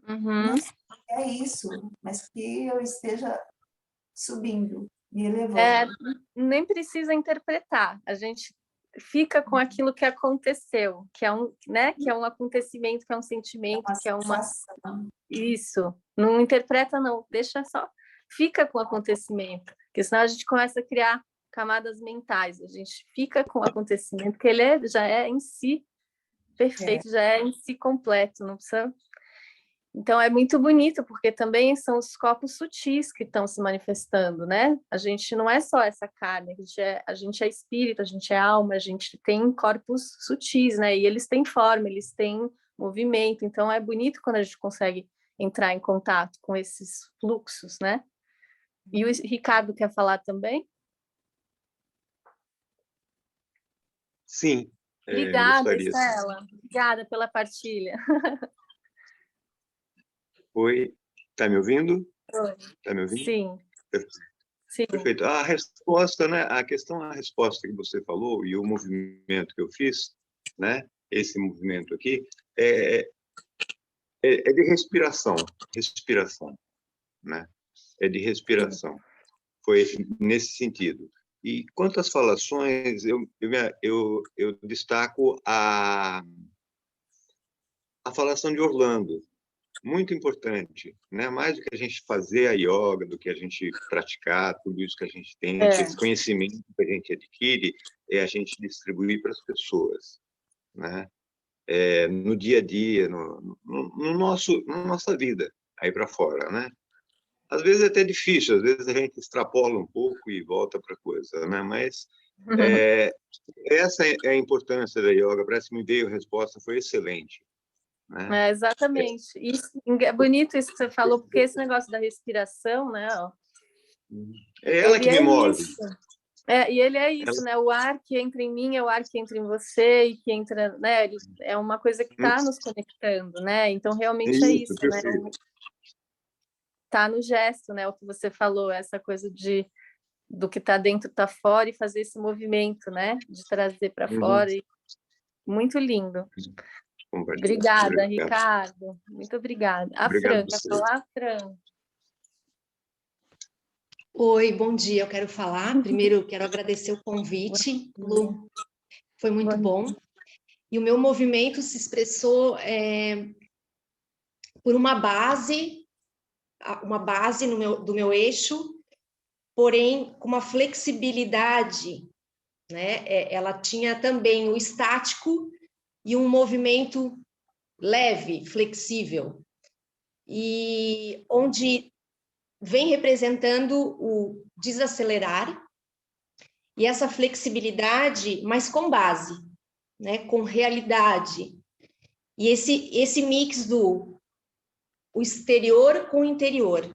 Speaker 4: não sei se é isso, mas que eu esteja subindo, me elevando.
Speaker 2: Nem precisa interpretar, a gente fica com aquilo que aconteceu, que é né, que é um acontecimento, que é um sentimento, que é uma
Speaker 4: sensação.
Speaker 2: Isso, não interpreta não, deixa só, fica com o acontecimento, porque senão a gente começa a criar camadas mentais, a gente fica com o acontecimento, que ele já é em si perfeito, já é em si completo, não precisa. Então é muito bonito, porque também são os corpos sutis que estão se manifestando, né? A gente não é só essa carne, a gente é espírito, a gente é alma, a gente tem corpos sutis, né? E eles têm forma, eles têm movimento, então é bonito quando a gente consegue entrar em contato com esses fluxos, né? E o Ricardo quer falar também?
Speaker 5: Sim.
Speaker 2: Obrigada, Estela. Obrigada pela partilha.
Speaker 5: Oi, está me ouvindo?
Speaker 2: Oi.
Speaker 5: Está me ouvindo?
Speaker 2: Sim. Sim.
Speaker 5: Perfeito. A resposta, né? A resposta que você falou e o movimento que eu fiz, né? Esse movimento aqui é de respiração, né? É de respiração. Foi nesse sentido. E quanto às falações, eu destaco a falação de Orlando, muito importante, né? Mais do que a gente fazer a yoga, do que a gente praticar, tudo isso que a gente tem, esse conhecimento que a gente adquire, é a gente distribuir para as pessoas, né? No dia a dia, na nossa vida, aí para fora, né? Às vezes é até difícil, às vezes a gente extrapola um pouco e volta para a coisa, né? Mas essa é a importância da yoga. Parece que me veio a resposta, foi excelente, né?
Speaker 2: Exatamente. Isso, é bonito isso que você falou, porque esse negócio da respiração, né? Ó,
Speaker 5: é ela que me move.
Speaker 2: Isso. E ele é isso, né? O ar que entra em mim é o ar que entra em você e que entra, né? Ele é uma coisa que está nos conectando, né? Então realmente é isso, né? Tá no gesto, né? O que você falou, essa coisa do que está dentro tá fora e fazer esse movimento, né? De trazer para fora. Muito lindo. Obrigada, Ricardo. Muito obrigada. A Fran, quer falar, Fran?
Speaker 6: Oi, bom dia. Eu quero falar. Primeiro, eu quero agradecer o convite. Lu, foi muito bom. E o meu movimento se expressou por uma base do meu eixo, porém com uma flexibilidade, né? Ela tinha também o estático e um movimento leve, flexível, e onde vem representando o desacelerar e essa flexibilidade, mas com base, né? Com realidade. E esse mix do o exterior com o interior,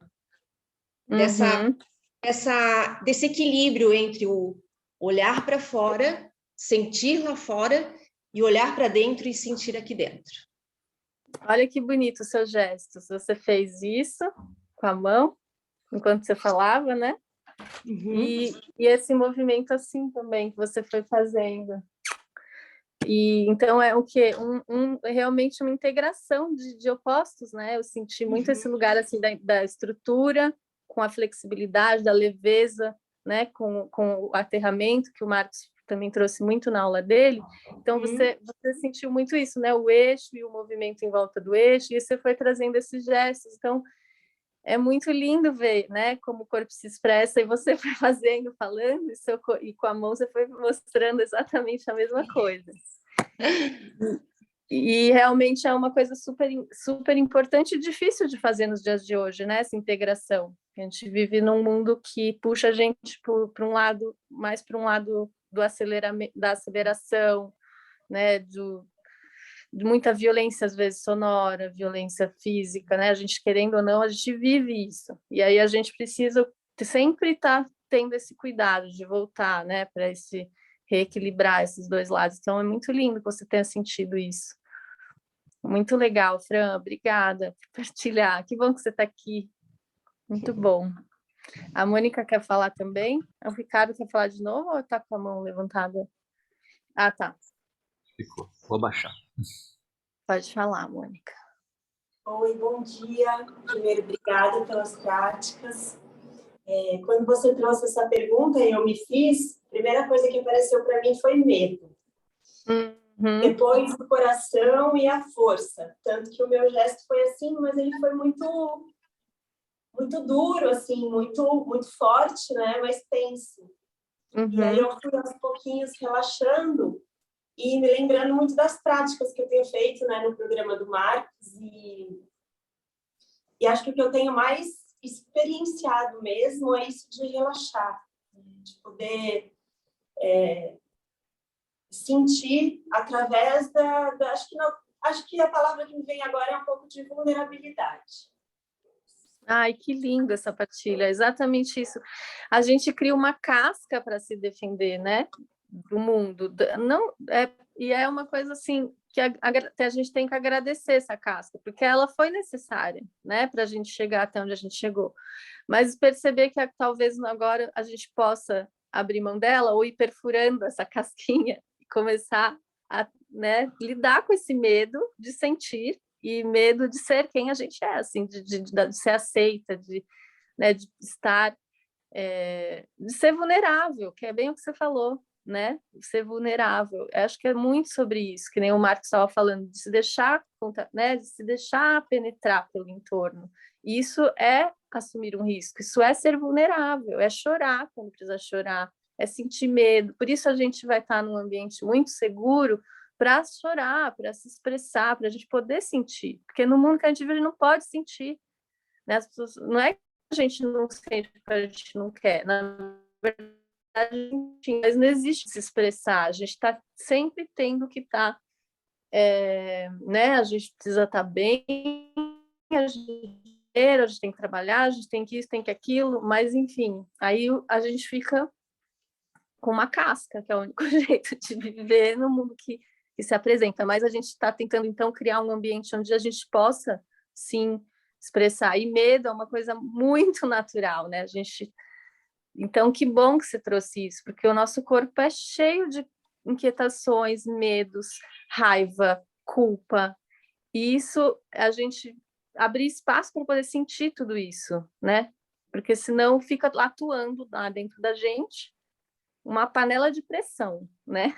Speaker 6: desse equilíbrio entre o olhar para fora, sentir lá fora, e olhar para dentro e sentir aqui dentro.
Speaker 2: Olha que bonito o seu gesto. Você fez isso com a mão, enquanto você falava, né? E esse movimento assim também que você foi fazendo. E então é o quê? Realmente uma integração de opostos, né? Eu senti muito esse lugar assim da estrutura, com a flexibilidade, da leveza, né? Com o aterramento que o Marcos também trouxe muito na aula dele. Então você sentiu muito isso, né? O eixo e o movimento em volta do eixo, e você foi trazendo esses gestos. Então é muito lindo ver, né, como o corpo se expressa, e você foi fazendo, falando, e com a mão você foi mostrando exatamente a mesma coisa. E realmente é uma coisa super, super importante e difícil de fazer nos dias de hoje, né, essa integração. A gente vive num mundo que puxa a gente para um lado, mais para um lado da aceleração, né, de muita violência, às vezes sonora, violência física, né? A gente, querendo ou não, a gente vive isso. E aí a gente precisa sempre estar tendo esse cuidado de voltar, né? Para reequilibrar esses dois lados. Então, é muito lindo que você tenha sentido isso. Muito legal, Fran. Obrigada por partilhar. Que bom que você está aqui. Muito bom. A Mônica quer falar também? O Ricardo quer falar de novo ou está com a mão levantada? Ah, tá.
Speaker 7: Ficou. Vou baixar.
Speaker 2: Pode falar, Mônica.
Speaker 8: Oi, bom dia. Primeiro, obrigada pelas práticas. Quando você trouxe essa pergunta e eu me fiz, a primeira coisa que apareceu para mim foi medo. Depois o coração e a força. Tanto que o meu gesto foi assim, mas ele foi muito, muito duro, assim, muito, muito forte, né? Mas tenso. E aí eu fui aos pouquinhos relaxando e me lembrando muito das práticas que eu tenho feito, né, no programa do Marcos, e acho que o que eu tenho mais experienciado mesmo é isso de relaxar, de poder sentir através acho que a palavra que me vem agora é um pouco de vulnerabilidade.
Speaker 2: Ai, que linda essa partilha, exatamente isso. A gente cria uma casca para se defender, né? Do mundo, não e é uma coisa assim que a gente tem que agradecer essa casca, porque ela foi necessária, né, para a gente chegar até onde a gente chegou, mas perceber que talvez agora a gente possa abrir mão dela ou ir perfurando essa casquinha e começar a, né, lidar com esse medo de sentir e medo de ser quem a gente é, assim, de ser aceita, né, de estar de ser vulnerável, que é bem o que você falou, né? Ser vulnerável. Eu acho que é muito sobre isso, que nem o Marcos estava falando, de se deixar, né? De se deixar penetrar pelo entorno. Isso é assumir um risco, isso é ser vulnerável, é chorar quando precisa chorar, é sentir medo. Por isso a gente vai estar num ambiente muito seguro para chorar, para se expressar, para a gente poder sentir. Porque no mundo que a gente vive, a gente não pode sentir. Né? As pessoas, não é que a gente não sente porque a gente não quer. Na verdade, mas não existe se expressar. A gente está sempre tendo que estar... né? A gente precisa estar bem, a gente tem que trabalhar, a gente tem que isso, tem que aquilo, mas enfim, aí a gente fica com uma casca, que é o único jeito de viver no mundo que se apresenta, mas a gente está tentando, então, criar um ambiente onde a gente possa, sim, expressar, e medo é uma coisa muito natural, né? Então, que bom que você trouxe isso, porque o nosso corpo é cheio de inquietações, medos, raiva, culpa, e isso, a gente abrir espaço para poder sentir tudo isso, né? Porque senão fica atuando lá dentro da gente uma panela de pressão, né?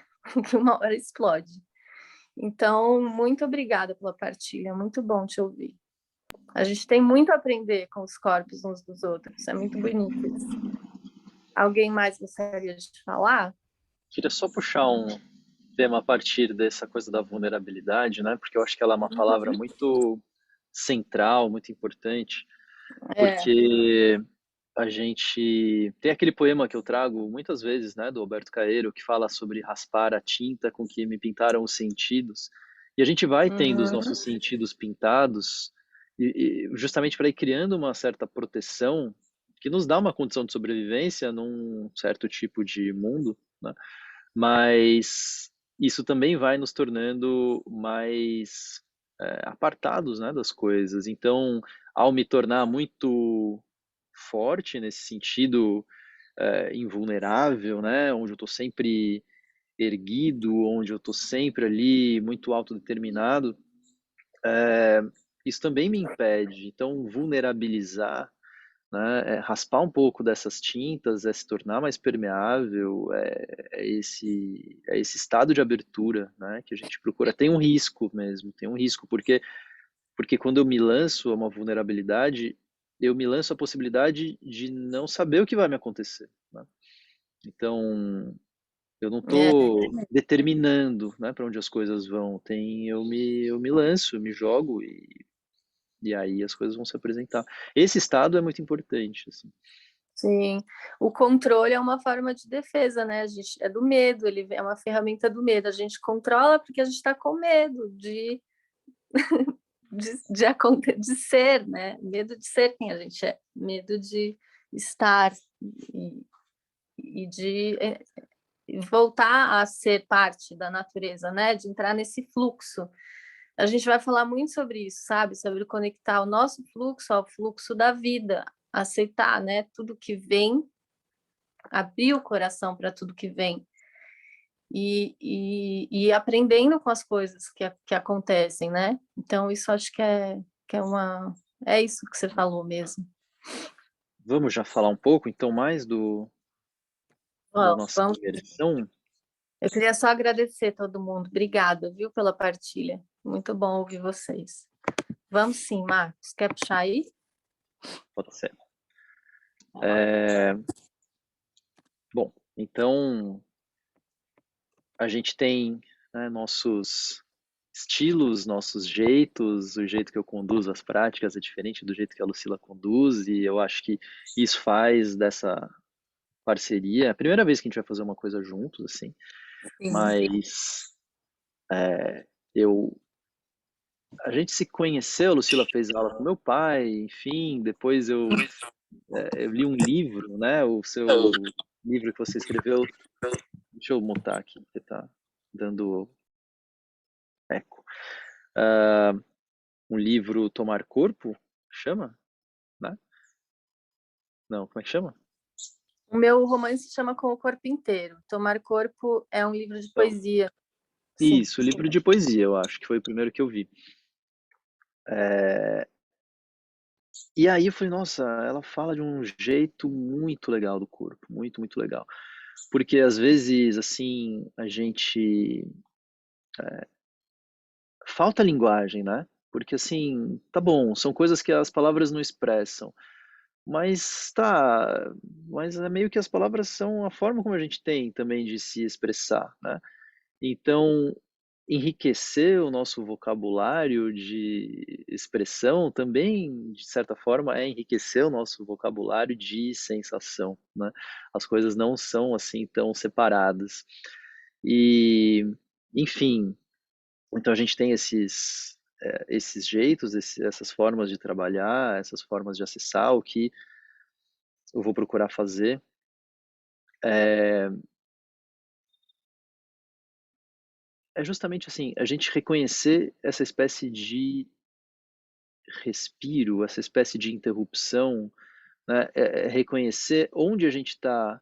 Speaker 2: Que uma hora explode. Então, muito obrigada pela partilha, muito bom te ouvir. A gente tem muito a aprender com os corpos uns dos outros, é muito bonito isso. Alguém mais gostaria de falar?
Speaker 1: Queria só puxar um tema a partir dessa coisa da vulnerabilidade, né? Porque eu acho que ela é uma palavra muito central, muito importante, porque a gente tem aquele poema que eu trago muitas vezes, né, do Alberto Caeiro, que fala sobre raspar a tinta com que me pintaram os sentidos, e a gente vai tendo os nossos sentidos pintados, e justamente para ir criando uma certa proteção que nos dá uma condição de sobrevivência num certo tipo de mundo, né? Mas isso também vai nos tornando mais apartados, né, das coisas. Então, ao me tornar muito forte nesse sentido, invulnerável, né, onde eu estou sempre erguido, onde eu estou sempre ali muito autodeterminado, isso também me impede. Então, vulnerabilizar, né, raspar um pouco dessas tintas, se tornar mais permeável, é esse estado de abertura, né, que a gente procura. Tem um risco mesmo, tem um risco, porque quando eu me lanço a uma vulnerabilidade, eu me lanço a possibilidade de não saber o que vai me acontecer, né? Então, eu não estou determinando, né, para onde as coisas vão. Eu me lanço, eu me jogo e aí as coisas vão se apresentar. Esse estado é muito importante, assim.
Speaker 2: Sim, o controle é uma forma de defesa, né? A gente é do medo, ele é uma ferramenta do medo. A gente controla porque a gente está com medo de ser, né? Medo de ser quem a gente é, medo de estar e de voltar a ser parte da natureza, né? De entrar nesse fluxo. A gente vai falar muito sobre isso, sabe? Sobre conectar o nosso fluxo ao fluxo da vida, aceitar, né? Tudo que vem, abrir o coração para tudo que vem e aprendendo com as coisas que acontecem, né? Então isso acho que é isso que você falou mesmo.
Speaker 1: Vamos já falar um pouco, então, mais da nossa
Speaker 2: Vamos.
Speaker 1: imersão?
Speaker 2: Eu queria só agradecer todo mundo. Obrigada, viu, pela partilha. Muito bom ouvir vocês. Vamos sim, Marcos. Quer puxar aí?
Speaker 1: Pode ser. Bom, então a gente tem, né, nossos estilos, nossos jeitos, o jeito que eu conduzo as práticas é diferente do jeito que a Lucila conduz, e eu acho que isso faz dessa parceria, é a primeira vez que a gente vai fazer uma coisa juntos, assim,
Speaker 2: Sim.
Speaker 1: mas a gente se conheceu, a Lucila fez aula com meu pai, enfim, depois eu li um livro, né, o seu livro que você escreveu, deixa eu montar aqui, que tá dando eco. Um livro Tomar Corpo, chama? Né? Não, como é que chama?
Speaker 2: O meu romance se chama Com o Corpo Inteiro. Tomar Corpo é um livro de poesia. Sim.
Speaker 1: Isso, livro de poesia, eu acho, que foi o primeiro que eu vi. E aí eu falei, nossa, ela fala de um jeito muito legal do corpo, muito, muito legal. porque às vezes, assim, a gente falta linguagem, né? Porque assim, tá bom, são coisas que as palavras não expressam, mas tá, mas é meio que as palavras são a forma como a gente tem também de se expressar, né? Então, enriquecer o nosso vocabulário de expressão também, de certa forma, é enriquecer o nosso vocabulário de sensação, né? As coisas não são assim tão separadas. E, enfim, então a gente tem esses jeitos, essas formas de trabalhar, essas formas de acessar. O que eu vou procurar fazer é justamente assim, a gente reconhecer essa espécie de respiro, essa espécie de interrupção, né? É reconhecer onde a gente está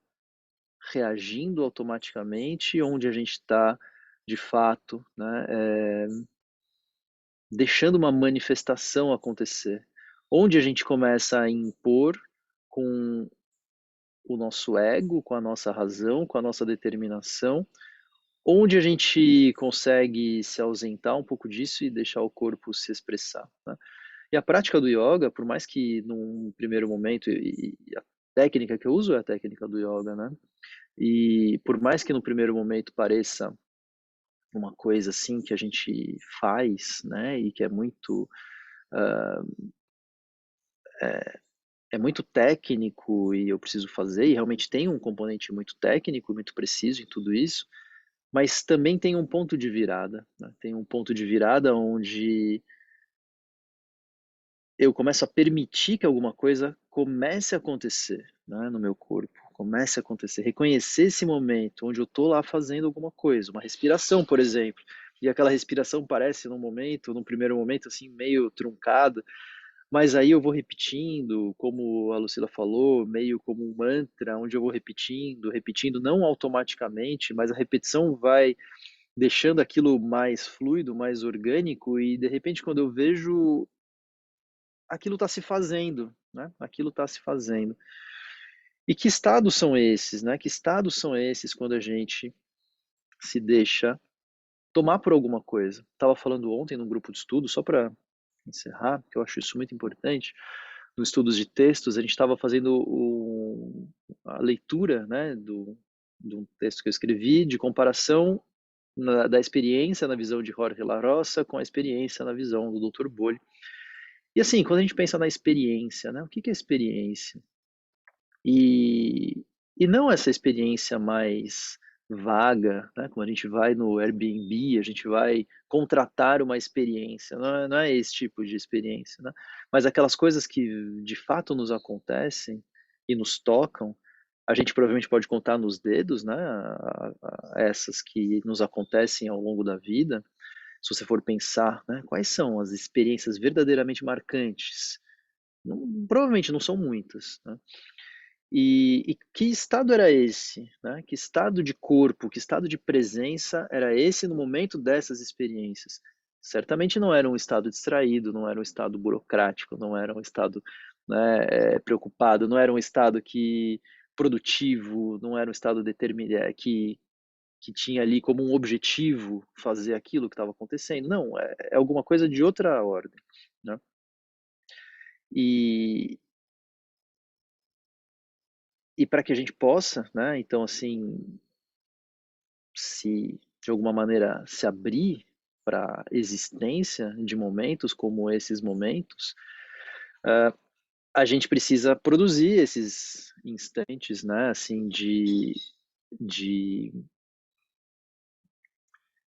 Speaker 1: reagindo automaticamente, onde a gente está, de fato, né? Deixando uma manifestação acontecer. Onde a gente começa a impor com o nosso ego, com a nossa razão, com a nossa determinação, onde a gente consegue se ausentar um pouco disso e deixar o corpo se expressar, né? E a prática do yoga, por mais que num primeiro momento, e a técnica que eu uso é a técnica do yoga, né? E por mais que no primeiro momento pareça uma coisa assim que a gente faz, né? E que é muito técnico e eu preciso fazer, e realmente tem um componente muito técnico, muito preciso em tudo isso, mas também tem um ponto de virada, né? Tem um ponto de virada onde eu começo a permitir que alguma coisa comece a acontecer, né, no meu corpo, comece a acontecer, reconhecer esse momento onde eu estou lá fazendo alguma coisa, uma respiração, por exemplo, e aquela respiração parece num primeiro momento, assim, meio truncada, mas aí eu vou repetindo, como a Lucila falou, meio como um mantra, onde eu vou repetindo, repetindo, não automaticamente, mas a repetição vai deixando aquilo mais fluido, mais orgânico, e de repente quando eu vejo, aquilo está se fazendo, né? Aquilo está se fazendo. E que estados são esses, né? Que estados são esses quando a gente se deixa tomar por alguma coisa? Estava falando ontem num grupo de estudo, só para encerrar, que eu acho isso muito importante. Nos estudos de textos, a gente estava fazendo a leitura, né, de um texto que eu escrevi, de comparação da experiência na visão de Jorge La Roça com a experiência na visão do Dr. Bolho. E assim, quando a gente pensa na experiência, né, o que é experiência? E, e não essa experiência mais vaga, né? Quando a gente vai no Airbnb, a gente vai contratar uma experiência, não é esse tipo de experiência, né? Mas aquelas coisas que de fato nos acontecem e nos tocam, a gente provavelmente pode contar nos dedos, né? Essas que nos acontecem ao longo da vida. Se você for pensar, né? Quais são as experiências verdadeiramente marcantes? Provavelmente não são muitas, né? E que estado era esse, né? Que estado de corpo, que estado de presença era esse no momento dessas experiências? Certamente não era um estado distraído, não era um estado burocrático, não era um estado, né, preocupado, não era um estado que produtivo, não era um estado que tinha ali como um objetivo fazer aquilo que estava acontecendo. Não, é alguma coisa de outra ordem, né? E, e para que a gente possa, né, então assim, se de alguma maneira se abrir para a existência de momentos como esses momentos, a gente precisa produzir esses instantes, né, assim, de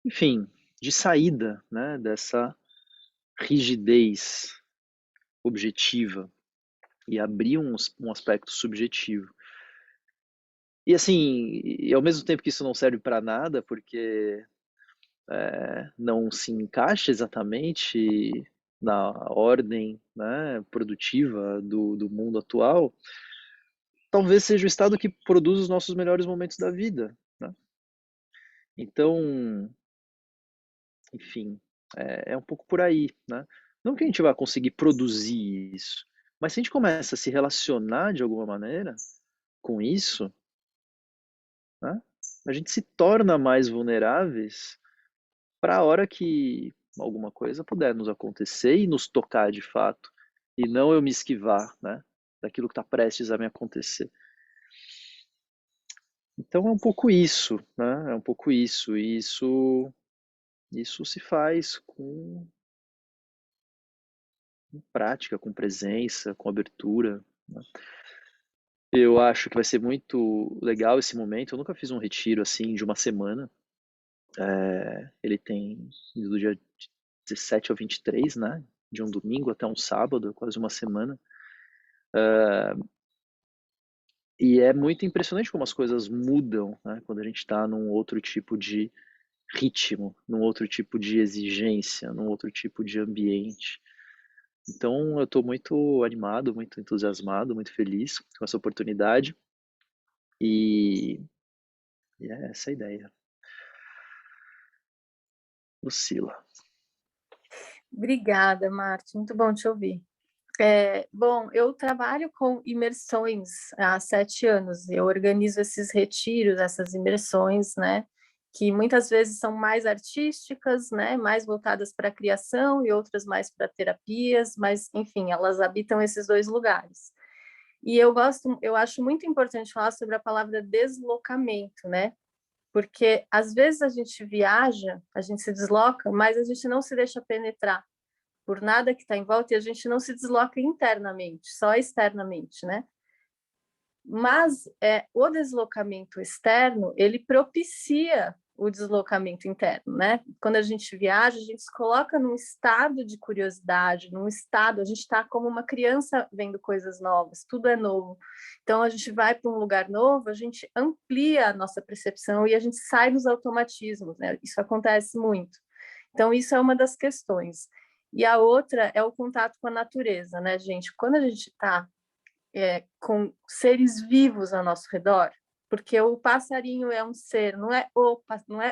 Speaker 1: enfim, de saída, né, dessa rigidez objetiva e abrir um aspecto subjetivo. E assim, e ao mesmo tempo que isso não serve para nada, porque não se encaixa exatamente na ordem, né, produtiva do mundo atual, talvez seja o estado que produz os nossos melhores momentos da vida, né? Então, enfim, é um pouco por aí, né? Não que a gente vá conseguir produzir isso, mas se a gente começa a se relacionar de alguma maneira com isso, né? A gente se torna mais vulneráveis para a hora que alguma coisa puder nos acontecer e nos tocar de fato, e não eu me esquivar, né, daquilo que está prestes a me acontecer. Então é um pouco isso, né? É um pouco isso. E isso se faz com prática, com presença, com abertura, né? Eu acho que vai ser muito legal esse momento. Eu nunca fiz um retiro assim de uma semana. Ele tem do dia 17 ao 23, né? De um domingo até um sábado, quase uma semana. E é muito impressionante como as coisas mudam, né? Quando a gente está num outro tipo de ritmo, num outro tipo de exigência, num outro tipo de ambiente. Então, eu estou muito animado, muito entusiasmado, muito feliz com essa oportunidade. E é essa a ideia. Lucila.
Speaker 2: Obrigada, Marte. Muito bom te ouvir. Bom, eu trabalho com imersões há 7 anos. Eu organizo esses retiros, essas imersões, né? Que muitas vezes são mais artísticas, né? Mais voltadas para a criação e outras mais para terapias, mas, enfim, elas habitam esses 2 lugares. E eu acho muito importante falar sobre a palavra deslocamento, né? Porque às vezes a gente viaja, a gente se desloca, mas a gente não se deixa penetrar por nada que está em volta e a gente não se desloca internamente, só externamente, né? Mas o deslocamento externo, ele propicia o deslocamento interno, né? Quando a gente viaja, a gente se coloca num estado de curiosidade, num estado, a gente está como uma criança vendo coisas novas, tudo é novo. Então, a gente vai para um lugar novo, a gente amplia a nossa percepção e a gente sai dos automatismos, né? Isso acontece muito. Então, isso é uma das questões. E a outra é o contato com a natureza, né, gente? Quando a gente está com seres vivos ao nosso redor, porque o passarinho é um ser, não é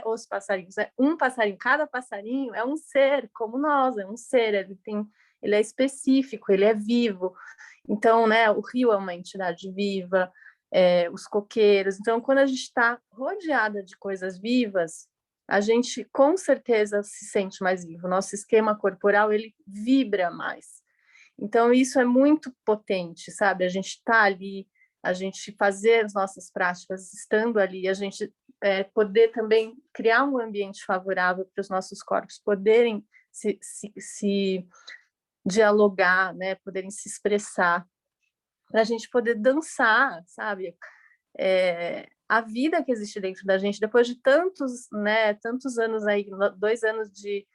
Speaker 2: os passarinhos, é um passarinho. Cada passarinho é um ser como nós, é um ser. Ele é específico, ele é vivo. Então, né, o rio é uma entidade viva, os coqueiros. Então, quando a gente está rodeada de coisas vivas, a gente com certeza se sente mais vivo. O nosso esquema corporal ele vibra mais. Então, isso é muito potente, sabe? A gente está ali, a gente fazer as nossas práticas estando ali, a gente poder também criar um ambiente favorável para os nossos corpos poderem se dialogar, né? Poderem se expressar, para a gente poder dançar, sabe? A vida que existe dentro da gente, depois de tantos anos aí, 2 anos de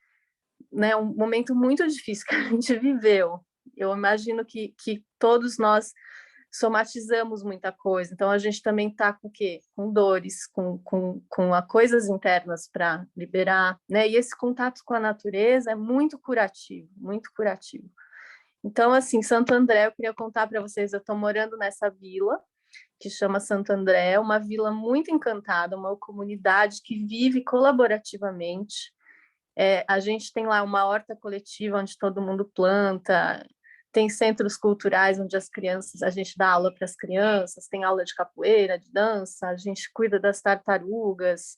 Speaker 2: um momento muito difícil que a gente viveu. Eu imagino que todos nós somatizamos muita coisa, então a gente também está com o quê? Com dores, com coisas internas para liberar, né? E esse contato com a natureza é muito curativo, muito curativo. Então, assim, Santo André, eu queria contar para vocês, eu estou morando nessa vila, que chama Santo André, uma vila muito encantada, uma comunidade que vive colaborativamente. A gente tem lá uma horta coletiva onde todo mundo planta, tem centros culturais onde a gente dá aula para as crianças, tem aula de capoeira, de dança, a gente cuida das tartarugas,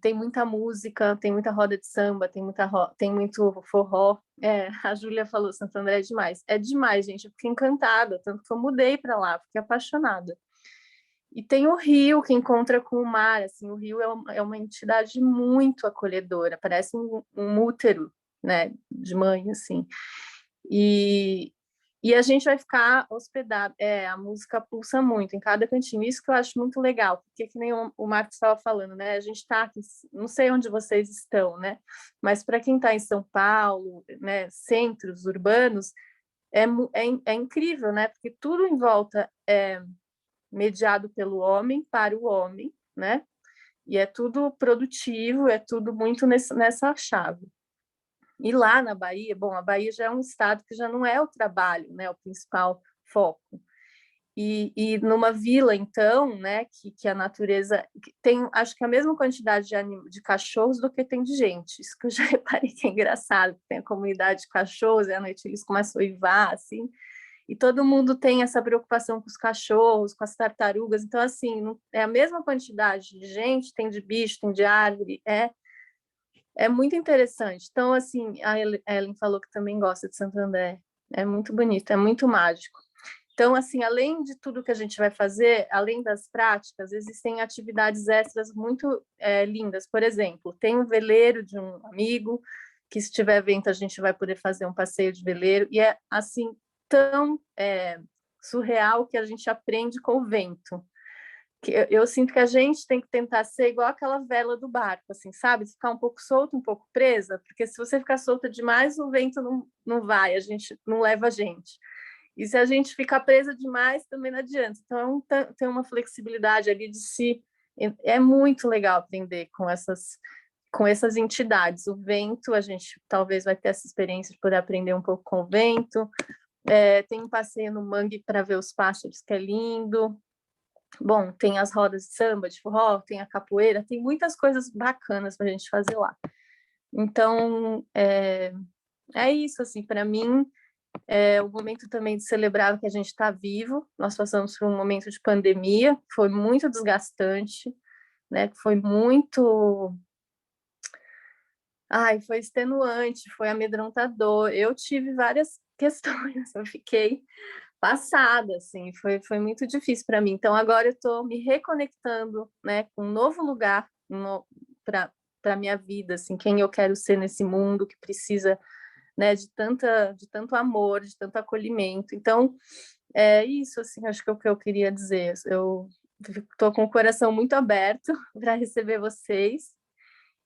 Speaker 2: tem muita música, tem muita roda de samba, tem muito forró. A Júlia falou, Santo André é demais, gente, eu fiquei encantada, tanto que eu mudei para lá, fiquei apaixonada. E tem o rio que encontra com o mar, assim, o rio é uma entidade muito acolhedora, parece um útero, né, de mãe, assim. E a gente vai ficar hospedado, a música pulsa muito em cada cantinho, isso que eu acho muito legal, porque que nem o Marcos estava falando, né, a gente está aqui, não sei onde vocês estão, né, mas para quem está em São Paulo, né, centros urbanos, é incrível, né, porque tudo em volta é mediado pelo homem para o homem, né? E é tudo produtivo, é tudo muito nessa chave. E lá na Bahia, bom, a Bahia já é um estado que já não é o trabalho, né? O principal foco. E numa vila, então, né, que a natureza tem, acho que a mesma quantidade de cachorros do que tem de gente. Isso que eu já reparei que é engraçado, tem a comunidade de cachorros, e à noite eles começam a uivar, assim, e todo mundo tem essa preocupação com os cachorros, com as tartarugas, então, assim, é a mesma quantidade de gente, tem de bicho, tem de árvore, é muito interessante. Então, assim, a Ellen falou que também gosta de Santo André, é muito bonito, é muito mágico. Então, assim, além de tudo que a gente vai fazer, além das práticas, existem atividades extras muito lindas. Por exemplo, tem um veleiro de um amigo, que se tiver vento a gente vai poder fazer um passeio de veleiro, e é, assim, tão surreal que a gente aprende com o vento. Que eu sinto que a gente tem que tentar ser igual aquela vela do barco, assim, sabe? Ficar um pouco solta, um pouco presa, porque se você ficar solta demais, o vento não vai, a gente não leva a gente. E se a gente ficar presa demais, também não adianta. Então, tem uma flexibilidade ali de si. É muito legal aprender com essas entidades. O vento, a gente talvez vai ter essa experiência de poder aprender um pouco com o vento. Tem um passeio no mangue para ver os pássaros, que é lindo. Bom, tem as rodas de samba, de forró, tem a capoeira, tem muitas coisas bacanas para a gente fazer lá. Então, é isso, assim, para mim, o momento também de celebrar que a gente está vivo. Nós passamos por um momento de pandemia, foi muito desgastante, né? Foi muito... foi extenuante, foi amedrontador. Eu tive várias questões, eu fiquei passada, assim, foi muito difícil para mim. Então, agora eu estou me reconectando, né, com um novo lugar para a minha vida, assim, quem eu quero ser nesse mundo que precisa, né, de tanto amor, de tanto acolhimento. Então, é isso, assim, acho que é o que eu queria dizer. Eu estou com o coração muito aberto para receber vocês,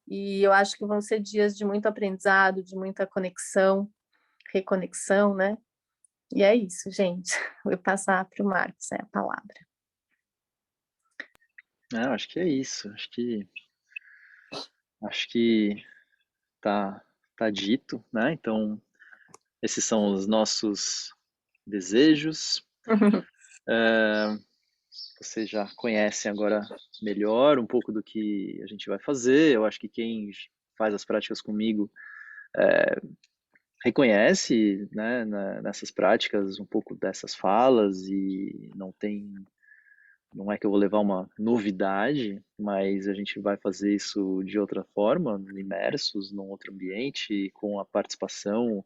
Speaker 2: e eu acho que vão ser dias de muito aprendizado, de muita conexão, reconexão, né? E é isso, gente. Vou passar para o Marcos a palavra.
Speaker 1: Acho que é isso. Acho que tá dito, né? Então, esses são os nossos desejos. Vocês já conhecem agora melhor um pouco do que a gente vai fazer. Eu acho que quem faz as práticas comigo reconhece, né, nessas práticas um pouco dessas falas, e não é que eu vou levar uma novidade, mas a gente vai fazer isso de outra forma, imersos num outro ambiente, com a participação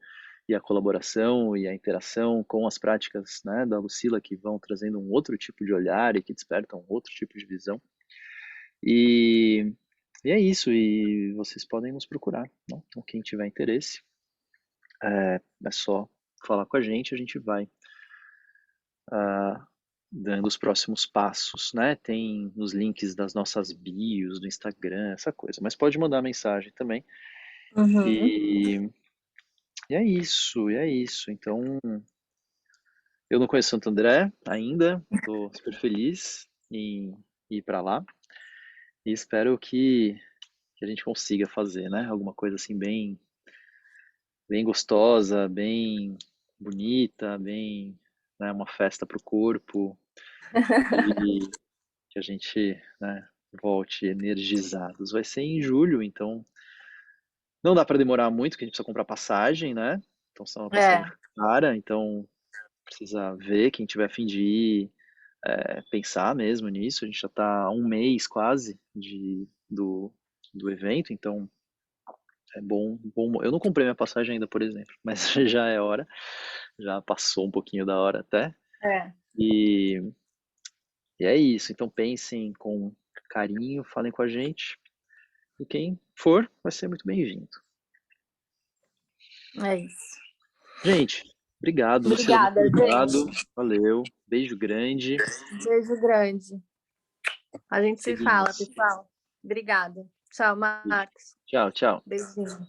Speaker 1: e a colaboração e a interação com as práticas, né, da Lucila, que vão trazendo um outro tipo de olhar e que despertam um outro tipo de visão. E é isso, e vocês podem nos procurar, né? Então, quem tiver interesse, é só falar com a gente vai dando os próximos passos, né? Tem nos links das nossas bios do Instagram, essa coisa, mas pode mandar mensagem também. E é isso. Então, eu não conheço Santo André ainda, estou super feliz em ir para lá e espero que a gente consiga fazer, né? Alguma coisa assim bem gostosa, bem bonita, bem, né, uma festa para o corpo, e que a gente, né, volte energizados. Vai ser em julho, então não dá para demorar muito, porque a gente precisa comprar passagem, né? Então, são uma passagem cara, então precisa ver quem tiver a fim de ir, pensar mesmo nisso. A gente já está há um mês quase do evento, então é bom. Eu não comprei minha passagem ainda, por exemplo, mas já é hora, já passou um pouquinho da hora até. E é isso, então pensem com carinho, falem com a gente, e quem for vai ser muito bem-vindo.
Speaker 2: É isso.
Speaker 1: Gente, obrigado.
Speaker 2: Obrigada,
Speaker 1: Lucila, obrigado.
Speaker 2: gente.
Speaker 1: Valeu. Beijo grande.
Speaker 2: Beijo grande. A gente se
Speaker 1: Feliz.
Speaker 2: fala, pessoal. Obrigada. Tchau, Marcos.
Speaker 1: Tchau.
Speaker 2: Beijinho.